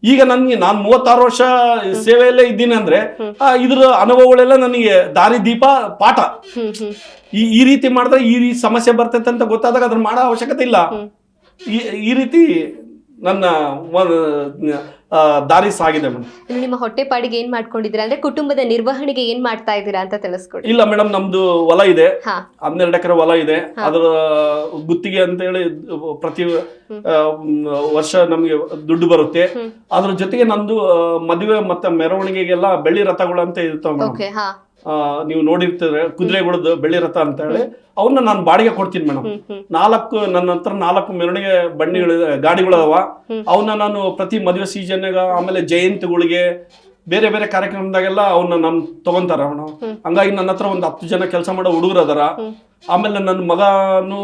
ಈಗ ನಾನು 36 ವರ್ಷ ಸೇವೆಯಲ್ಲೇ ಇದ್ದೀನಿ ಅಂದ್ರೆ ಇದ್ರ ಅನುಭವಗಳೆಲ್ಲ ನನಗೆ ದಾರಿ ದೀಪ ಪಾಠ. ಈ ರೀತಿ ಮಾಡಿದ್ರೆ ಈ ಸಮಸ್ಯೆ ಬರ್ತೈತೆ ಅಂತ ಗೊತ್ತಾದಾಗ ಅದನ್ನ ಮಾಡೋ ಅವಶ್ಯಕತೆ ಇಲ್ಲ. ಈ ರೀತಿ ನನ್ನ ದಾರಿ ಸಾಗಿದೆ ಮೇಡಮ್. ನಿಮ್ಮ ಹೊಟ್ಟೆಪಾಡಿಗೆ ಏನ್ ಮಾಡ್ಕೊಂಡಿದ್ದೀರಾ ಅಂದ್ರೆ ಕುಟುಂಬದ ನಿರ್ವಹಣೆಗೆ ಏನ್ ಮಾಡ್ತಾ ಇದ್ದೀರಾ ಅಂತ ತಿಳಿಸ್ಕೊಡಿ. ಇಲ್ಲ ಮೇಡಮ್, ನಮ್ದು ಹೊಲ ಇದೆ, 12 ಎಕರೆ ಹೊಲ ಇದೆ. ಅದರ ಗುತ್ತಿಗೆ ಅಂತ ಹೇಳಿ ಪ್ರತಿ ವರ್ಷ ನಮ್ಗೆ ದುಡ್ಡು ಬರುತ್ತೆ. ಅದ್ರ ಜೊತೆಗೆ ನಂದು ಮದುವೆ ಮತ್ತೆ ಮೆರವಣಿಗೆಗೆಲ್ಲ ಬೆಳ್ಳಿ ರಥಗಳು ಅಂತ ಇರ್ತಾವ ಮೇಡಮ್. ನೀವು ನೋಡಿರ್ತೀರ ಕುದುರೆಗಳದ್ದು ಬೆಳ್ಳಿ ರಥ ಅಂತ ಹೇಳಿ, ಅವನ್ನ ನಾನು ಬಾಡಿಗೆ ಕೊಡ್ತೀನಿ ಮೇಡಮ್. ನನ್ನ ಹತ್ರ 4 ಮೆರವಣಿಗೆ ಗಾಡಿಗಳು ಅದಾವ. ಅವನ್ನ ನಾನು ಪ್ರತಿ ಮದುವೆ ಸೀಸನ್ಯಾಗ ಆಮೇಲೆ ಜಯಂತಿಗಳಿಗೆ ಬೇರೆ ಬೇರೆ ಕಾರ್ಯಕ್ರಮದಾಗೆಲ್ಲ ಅವನ್ನ ನಾನು ತಗೊಂತಾರ ಅವನು. ಹಂಗಾಗಿ ನನ್ನ ಹತ್ರ ಒಂದು 10 ಜನ ಕೆಲಸ ಮಾಡೋ ಹುಡುಗರು ಅದಾರ. ಆಮೇಲೆ ನನ್ನ ಮಗನು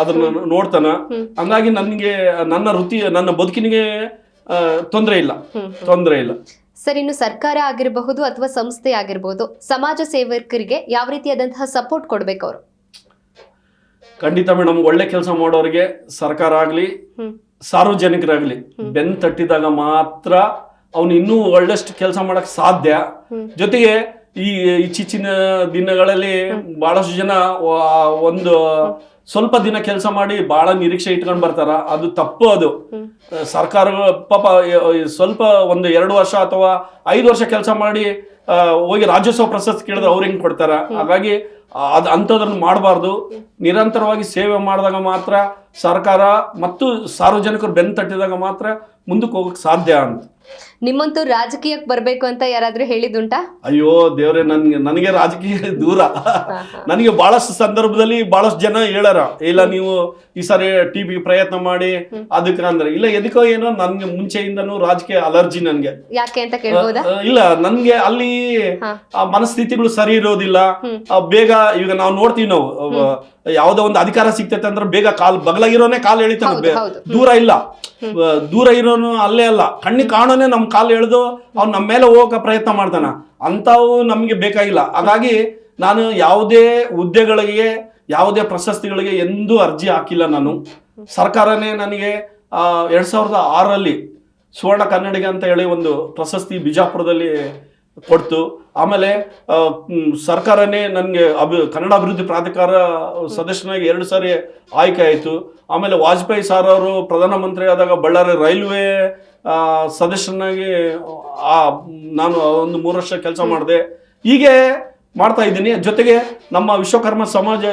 ಅದನ್ನ ನೋಡ್ತಾನ. ಹಂಗಾಗಿ ನನ್ನ ಬದುಕಿನಿಗೆ ತೊಂದರೆ ಇಲ್ಲ. ಸರ್, ಇನ್ನು ಸರ್ಕಾರ ಆಗಿರಬಹುದು ಅಥವಾ ಸಂಸ್ಥೆ ಆಗಿರಬಹುದು, ಸಮಾಜ ಸೇವಕರಿಗೆ ಯಾವ ರೀತಿಯಾದಂತಹ ಸಪೋರ್ಟ್ ಕೊಡ್ಬೇಕು ಅವರು? ಖಂಡಿತ ಮೇಡಮ್, ಒಳ್ಳೆ ಕೆಲಸ ಮಾಡೋರಿಗೆ ಸರ್ಕಾರ ಆಗ್ಲಿ ಸಾರ್ವಜನಿಕರಾಗ್ಲಿ ಬೆನ್ ತಟ್ಟಿದಾಗ ಮಾತ್ರ ಅವನು ಇನ್ನೂ ಒಳ್ಳೆಷ್ಟು ಕೆಲಸ ಮಾಡಕ್ ಸಾಧ್ಯ. ಜೊತೆಗೆ ಈ ಇತ್ತೀಚಿನ ದಿನಗಳಲ್ಲಿ ಬಹಳಷ್ಟು ಜನ ಒಂದು ಸ್ವಲ್ಪ ದಿನ ಕೆಲಸ ಮಾಡಿ ಬಹಳ ನಿರೀಕ್ಷೆ ಇಟ್ಕೊಂಡು ಬರ್ತಾರ, ಅದು ತಪ್ಪು. ಅದು ಸರ್ಕಾರಗಳು ಪಾಪ ಸ್ವಲ್ಪ ಒಂದು 2 ವರ್ಷ ಅಥವಾ 5 ವರ್ಷ ಕೆಲಸ ಮಾಡಿ ಹೋಗಿ ರಾಜ್ಯೋತ್ಸವ ಪ್ರಶಸ್ತಿ ಕೇಳಿದ್ರೆ ಅವ್ರು ಹೆಂಗ್ ಕೊಡ್ತಾರ? ಹಾಗಾಗಿ ಅಂಥದನ್ನು ಮಾಡಬಾರ್ದು. ನಿರಂತರವಾಗಿ ಸೇವೆ ಮಾಡಿದಾಗ ಮಾತ್ರ ಸರ್ಕಾರ ಮತ್ತು ಸಾರ್ವಜನಿಕರು ಬೆನ್ನು ತಟ್ಟಿದಾಗ ಮಾತ್ರ ಮುಂದಕ್ಕೆ ಹೋಗಕ್ಕೆ ಸಾಧ್ಯ ಅಂತ. ನಿಮ್ಮಂತೂ ರಾಜಕೀಯಕ್ಕೆ ಬರ್ಬೇಕು ಅಂತ ಯಾರಾದ್ರೂ ಹೇಳಿದುಂಟಾ? ಅಯ್ಯೋ ದೇವ್ರೆ, ನನಗೆ ರಾಜಕೀಯ ದೂರ. ನನಗೆ ಬಹಳಷ್ಟು ಸಂದರ್ಭದಲ್ಲಿ ಬಹಳಷ್ಟು ಜನ ಹೇಳಾರ, ಇಲ್ಲ ನೀವು ಈ ಸಾರಿ ಟಿವಿ ಪ್ರಯತ್ನ ಮಾಡಿ ಅದಕ್ಕೆ ಅಂದ್ರೆ ಇಲ್ಲ, ಎದಕ್ಕೋ ಏನೋ ನನ್ಗೆ ಮುಂಚೆಯಿಂದನೂ ರಾಜಕೀಯ ಅಲರ್ಜಿ ನನ್ಗೆ. ಯಾಕೆ ಅಂತ ಕೇಳ್ಬೋದಾ? ಇಲ್ಲ, ನನ್ಗೆ ಅಲ್ಲಿ ಆ ಮನಸ್ಥಿತಿಗಳು ಸರಿ ಇರೋದಿಲ್ಲ. ಬೇಗ ಈಗ ನಾವು ನೋಡ್ತೀವಿ, ನಾವು ಯಾವ್ದೋ ಒಂದು ಅಧಿಕಾರ ಸಿಗ್ತೈತೆ ಅಂದ್ರೆ ಬೇಗ ಬಗಲಾಗಿರೋನೆ ಕಾಲು ಎಳಿತಾನೆ, ದೂರ ಇಲ್ಲ. ದೂರ ಇರೋನು ಅಲ್ಲೇ ಅಲ್ಲ, ಕಣ್ಣಿಗೆ ಕಾಣೋನೆ ನಮ್ ಕಾಲು ಎಳೆದು ಅವ್ನು ನಮ್ಮ ಮೇಲೆ ಹೋಗಕ್ಕೆ ಪ್ರಯತ್ನ ಮಾಡ್ತಾನ. ಅಂಥವು ನಮ್ಗೆ ಬೇಕಾಗಿಲ್ಲ. ಹಾಗಾಗಿ ನಾನು ಯಾವುದೇ ಹುದ್ದೆಗಳಿಗೆ, ಯಾವುದೇ ಪ್ರಶಸ್ತಿಗಳಿಗೆ ಎಂದೂ ಅರ್ಜಿ ಹಾಕಿಲ್ಲ. ನಾನು ಸರ್ಕಾರನೇ ನನಗೆ 2006ರಲ್ಲಿ ಸುವರ್ಣ ಕನ್ನಡಿಗ ಅಂತ ಹೇಳಿ ಒಂದು ಪ್ರಶಸ್ತಿ ಬಿಜಾಪುರದಲ್ಲಿ ಕೊಡ್ತು. ಆಮೇಲೆ ಸರ್ಕಾರನೇ ನನಗೆ ಕನ್ನಡ ಅಭಿವೃದ್ಧಿ ಪ್ರಾಧಿಕಾರ ಸದಸ್ಯನಾಗಿ 2 ಸಾರಿ ಆಯ್ಕೆ ಆಯಿತು. ಆಮೇಲೆ ವಾಜಪೇಯಿ ಸಾರ್ ಅವರು ಪ್ರಧಾನಮಂತ್ರಿ ಆದಾಗ ಬಳ್ಳಾರಿ ರೈಲ್ವೆ ಸದಸ್ಯನಾಗಿ ನಾನು ಒಂದು 3 ವರ್ಷ ಕೆಲಸ ಮಾಡಿದೆ. ಹೀಗೆ ಮಾಡ್ತಾ ಇದ್ದೀನಿ. ಜೊತೆಗೆ ನಮ್ಮ ವಿಶ್ವಕರ್ಮ ಸಮಾಜ,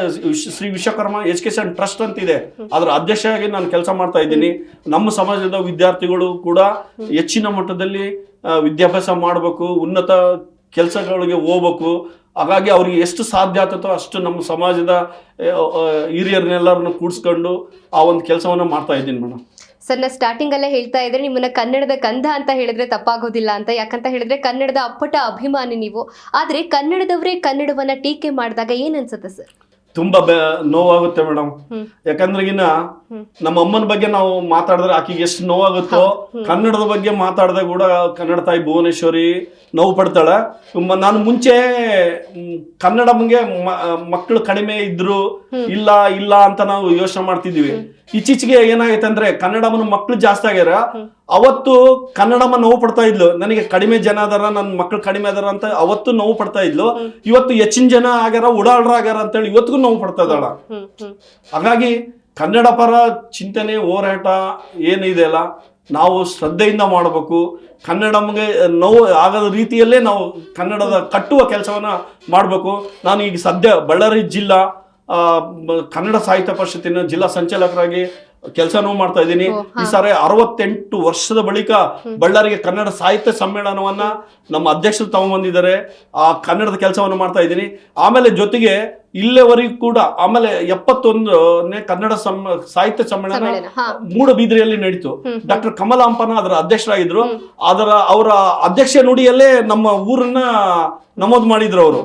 ಶ್ರೀ ವಿಶ್ವಕರ್ಮ ಎಜುಕೇಶನ್ ಟ್ರಸ್ಟ್ ಅಂತಿದೆ, ಅದರ ಅಧ್ಯಕ್ಷರಾಗಿ ನಾನು ಕೆಲಸ ಮಾಡ್ತಾ ಇದ್ದೀನಿ. ನಮ್ಮ ಸಮಾಜದ ವಿದ್ಯಾರ್ಥಿಗಳು ಕೂಡ ಹೆಚ್ಚಿನ ಮಟ್ಟದಲ್ಲಿ ವಿದ್ಯಾಭ್ಯಾಸ ಮಾಡಬೇಕು, ಉನ್ನತ ಕೆಲಸಗಳಿಗೆ ಹೋಗ್ಬೇಕು. ಹಾಗಾಗಿ ಅವ್ರಿಗೆ ಎಷ್ಟು ಸಾಧ್ಯ ಆಗ್ತದೋ ಅಷ್ಟು ನಮ್ಮ ಸಮಾಜದ ಹಿರಿಯರನ್ನೆಲ್ಲರನ್ನು ಕೂಡಿಸ್ಕೊಂಡು ಆ ಒಂದು ಕೆಲಸವನ್ನ ಮಾಡ್ತಾ ಇದ್ದೀನಿ ಮೇಡಮ್. ಸರ್, ನಾ ಸ್ಟಾರ್ಟಿಂಗ್ ಅಲ್ಲೇ ಹೇಳ್ತಾ ಇದ್ರೆ ನಿಮ್ಮನ್ನ ಕನ್ನಡದ ಕಂದ ಅಂತ ಹೇಳಿದ್ರೆ ತಪ್ಪಾಗೋದಿಲ್ಲ ಅಂತ. ಯಾಕಂತ ಹೇಳಿದ್ರೆ ಕನ್ನಡದ ಅಪ್ಪಟ ಅಭಿಮಾನಿ ನೀವು. ಆದ್ರೆ ಕನ್ನಡದವರೇ ಕನ್ನಡವನ್ನ ಟೀಕೆ ಮಾಡಿದಾಗ ಏನ್ ಅನ್ಸುತ್ತೆ ಸರ್? ತುಂಬಾ ನೋವಾಗುತ್ತೆ ಮೇಡಮ್. ಯಾಕಂದ್ರೆ ನಮ್ಮ ಅಮ್ಮನ ಬಗ್ಗೆ ನಾವು ಮಾತಾಡಿದ್ರೆ ಆಕಿಗೆ ಎಷ್ಟು ನೋವಾಗುತ್ತೋ, ಕನ್ನಡದ ಬಗ್ಗೆ ಮಾತಾಡಿದಾಗ ಕೂಡ ಕನ್ನಡ ತಾಯಿ ಭುವನೇಶ್ವರಿ ನೋವು ಪಡ್ತಾಳೆ. ನಾನು ಮುಂಚೆ ಕನ್ನಡ ಬಗ್ಗೆ ಮಕ್ಕಳು ಕಡಿಮೆ ಇದ್ರು ಇಲ್ಲ ಇಲ್ಲ ಅಂತ ನಾವು ಯೋಚನೆ ಮಾಡ್ತಿದ್ವಿ. ಇತ್ತೀಚೆಗೆ ಏನಾಗೈತೆ ಅಂದ್ರೆ ಕನ್ನಡಮ್ಮನ ಮಕ್ಕಳು ಜಾಸ್ತಿ ಆಗ್ಯಾರ. ಅವತ್ತು ಕನ್ನಡಮ್ಮ ನೋವು ಪಡ್ತಾ ಇದ್ಲು, ನನಗೆ ಕಡಿಮೆ ಜನ ಅದಾರ, ನನ್ನ ಮಕ್ಕಳು ಕಡಿಮೆ ಅದಾರ ಅಂತ ಅವತ್ತು ನೋವು ಪಡ್ತಾ ಇದ್ಲು. ಇವತ್ತು ಹೆಚ್ಚಿನ ಜನ ಆಗ್ಯಾರ, ಓಡಾಡ್ರ ಆಗ್ಯಾರ ಅಂತೇಳಿ ಇವತ್ತಿಗೂ ನೋವು ಪಡ್ತಾ ಇದ್ದಾಳ. ಹಾಗಾಗಿ ಕನ್ನಡ ಪರ ಚಿಂತನೆ, ಹೋರಾಟ ಏನಿದೆ ಅಲ್ಲ, ನಾವು ಶ್ರದ್ಧೆಯಿಂದ ಮಾಡಬೇಕು. ಕನ್ನಡಮ್ಗೆ ನೋವು ಆಗದ ರೀತಿಯಲ್ಲೇ ನಾವು ಕನ್ನಡದ ಕಟ್ಟುವ ಕೆಲಸವನ್ನ ಮಾಡಬೇಕು. ನಾನು ಈಗ ಸದ್ಯ ಬಳ್ಳಾರಿ ಜಿಲ್ಲಾ ಕನ್ನಡ ಸಾಹಿತ್ಯ ಪರಿಷತ್ತಿನ ಜಿಲ್ಲಾ ಸಂಚಾಲಕರಾಗಿ ಕೆಲಸನೂ ಮಾಡ್ತಾ ಇದ್ದೀನಿ. ಈ ಸಾರಿ 68 ವರ್ಷದ ಬಳಿಕ ಬಳ್ಳಾರಿಗೆ ಕನ್ನಡ ಸಾಹಿತ್ಯ ಸಮ್ಮೇಳನವನ್ನ ನಮ್ಮ ಅಧ್ಯಕ್ಷರು ತಗೊಂಡ್ಬಂದಿದ್ದಾರೆ. ಆ ಕನ್ನಡದ ಕೆಲಸವನ್ನು ಮಾಡ್ತಾ ಇದ್ದೀನಿ. ಆಮೇಲೆ ಜೊತೆಗೆ ಇಲ್ಲಿವರೆಗೂ ಕೂಡ ಆಮೇಲೆ 71ನೇ ಕನ್ನಡ ಸಾಹಿತ್ಯ ಸಮ್ಮೇಳನ ಮೂಡಬಿದ್ರಿಯಲ್ಲಿ ನಡೀತು. ಡಾಕ್ಟರ್ ಕಮಲಾಂಪನ ಅದರ ಅಧ್ಯಕ್ಷರಾಗಿದ್ರು. ಅವರ ಅಧ್ಯಕ್ಷ ನುಡಿಯಲ್ಲೇ ನಮ್ಮ ಊರನ್ನ ನಮೂದು ಮಾಡಿದ್ರು. ಅವರು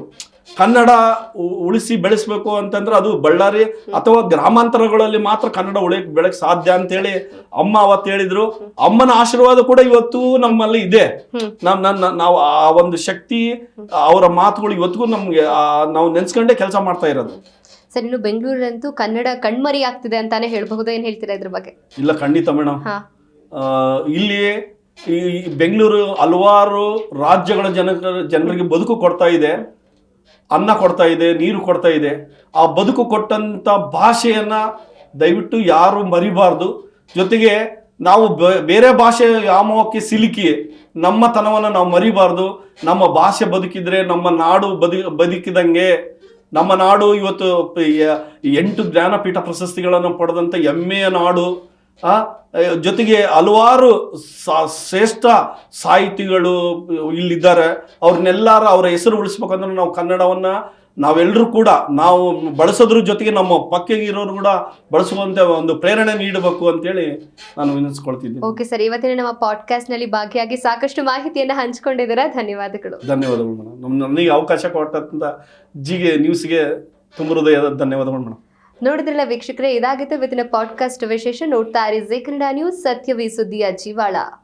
ಕನ್ನಡ ಉಳಿಸಿ ಬೆಳೆಸ್ಬೇಕು ಅಂತಂದ್ರೆ ಅದು ಬಳ್ಳಾರಿ ಅಥವಾ ಗ್ರಾಮಾಂತರಗಳಲ್ಲಿ ಮಾತ್ರ ಕನ್ನಡ ಬೆಳಕ್ ಸಾಧ್ಯ ಅಂತೇಳಿ ಅಮ್ಮ ಅವತ್ತು ಹೇಳಿದ್ರು. ಅಮ್ಮನ ಆಶೀರ್ವಾದ ಕೂಡ ಇವತ್ತು ನಮ್ಮಲ್ಲಿ ಇದೆ. ನಾವು ಆ ಒಂದು ಶಕ್ತಿ, ಅವರ ಮಾತುಗಳು ಇವತ್ತಿಗೂ ನಮ್ಗೆ ನಾವು ನೆನ್ಸ್ಕೊಂಡೇ ಕೆಲಸ ಮಾಡ್ತಾ ಇರೋದು. ಸರ್, ಇನ್ನು ಬೆಂಗಳೂರಂತೂ ಕನ್ನಡ ಕಣ್ಮರಿ ಆಗ್ತಿದೆ ಅಂತಾನೆ ಹೇಳ್ಬಹುದು. ಏನ್ ಹೇಳ್ತೀರಾ ಇದ್ರ ಬಗ್ಗೆ? ಇಲ್ಲ, ಖಂಡಿತ ಮೇಡಮ್. ಇಲ್ಲಿ ಈ ಬೆಂಗಳೂರು ಹಲವಾರು ರಾಜ್ಯಗಳ ಜನರಿಗೆ ಬದುಕು ಕೊಡ್ತಾ ಇದೆ, ಅನ್ನ ಕೊಡ್ತಾ ಇದೆ, ನೀರು ಕೊಡ್ತಾ ಇದೆ. ಆ ಬದುಕು ಕೊಟ್ಟಂತ ಭಾಷೆಯನ್ನ ದಯವಿಟ್ಟು ಯಾರು ಮರಿಬಾರ್ದು. ಜೊತೆಗೆ ನಾವು ಬೇರೆ ಭಾಷೆ ವ್ಯಾಮೋಹಕ್ಕೆ ಸಿಲುಕಿ ನಮ್ಮತನವನ್ನು ನಾವು ಮರಿಬಾರ್ದು. ನಮ್ಮ ಭಾಷೆ ಬದುಕಿದ್ರೆ ನಮ್ಮ ನಾಡು ಬದುಕಿದಂಗೆ. ನಮ್ಮ ನಾಡು ಇವತ್ತು 8 ಜ್ಞಾನಪೀಠ ಪ್ರಶಸ್ತಿಗಳನ್ನು ಪಡೆದಂತ ಹೆಮ್ಮೆಯ ನಾಡು. ಜೊತೆಗೆ ಹಲವಾರು ಶ್ರೇಷ್ಠ ಸಾಹಿತಿಗಳು ಇಲ್ಲಿದ್ದಾರೆ. ಅವ್ರನ್ನೆಲ್ಲರ ಅವರ ಹೆಸರು ಉಳಿಸ್ಬೇಕಂದ್ರೆ ನಾವು ಕನ್ನಡವನ್ನ ನಾವೆಲ್ಲರೂ ಕೂಡ ನಾವು ಬಳಸೋದ್ರ ಜೊತೆಗೆ ನಮ್ಮ ಪಕ್ಕಗೆ ಇರೋರು ಕೂಡ ಬಳಸುವಂತ ಒಂದು ಪ್ರೇರಣೆ ನೀಡಬೇಕು ಅಂತೇಳಿ ನಾನು ವಿನಂತಿಸ್ಕೊಳ್ತಿದ್ದೀನಿ. ಓಕೆ ಸರ್, ಇವತ್ತಿನ ನಮ್ಮ ಪಾಡ್ಕಾಸ್ಟ್ ನಲ್ಲಿ ಭಾಗಿಯಾಗಿ ಸಾಕಷ್ಟು ಮಾಹಿತಿಯನ್ನ ಹಂಚಿಕೊಂಡಿದ್ದೀರಾ. ಧನ್ಯವಾದಗಳು. ಧನ್ಯವಾದಗಳು ಮೇಡಮ್. ನನಗೆ ಅವಕಾಶ ಕೊಟ್ಟಂತ ಜಿಗೆ ನ್ಯೂಸ್ಗೆ ತುಂಬ ಹೃದಯದ ಧನ್ಯವಾದಗಳು ಮೇಡಮ್. ನೋಡಿದ್ರಲ್ಲ ವೀಕ್ಷಕರೇ, ಇದಾಗಿತ್ತು ಇವತ್ತಿನ ಪಾಡ್ಕಾಸ್ಟ್ ವಿಶೇಷ. ನೋಡ್ತಾ ಇರಿ ಜಿ ಕನ್ನಡ ನ್ಯೂಸ್, ಸತ್ಯವೇ ಸುದ್ದಿಯ ಜೀವಾಳ.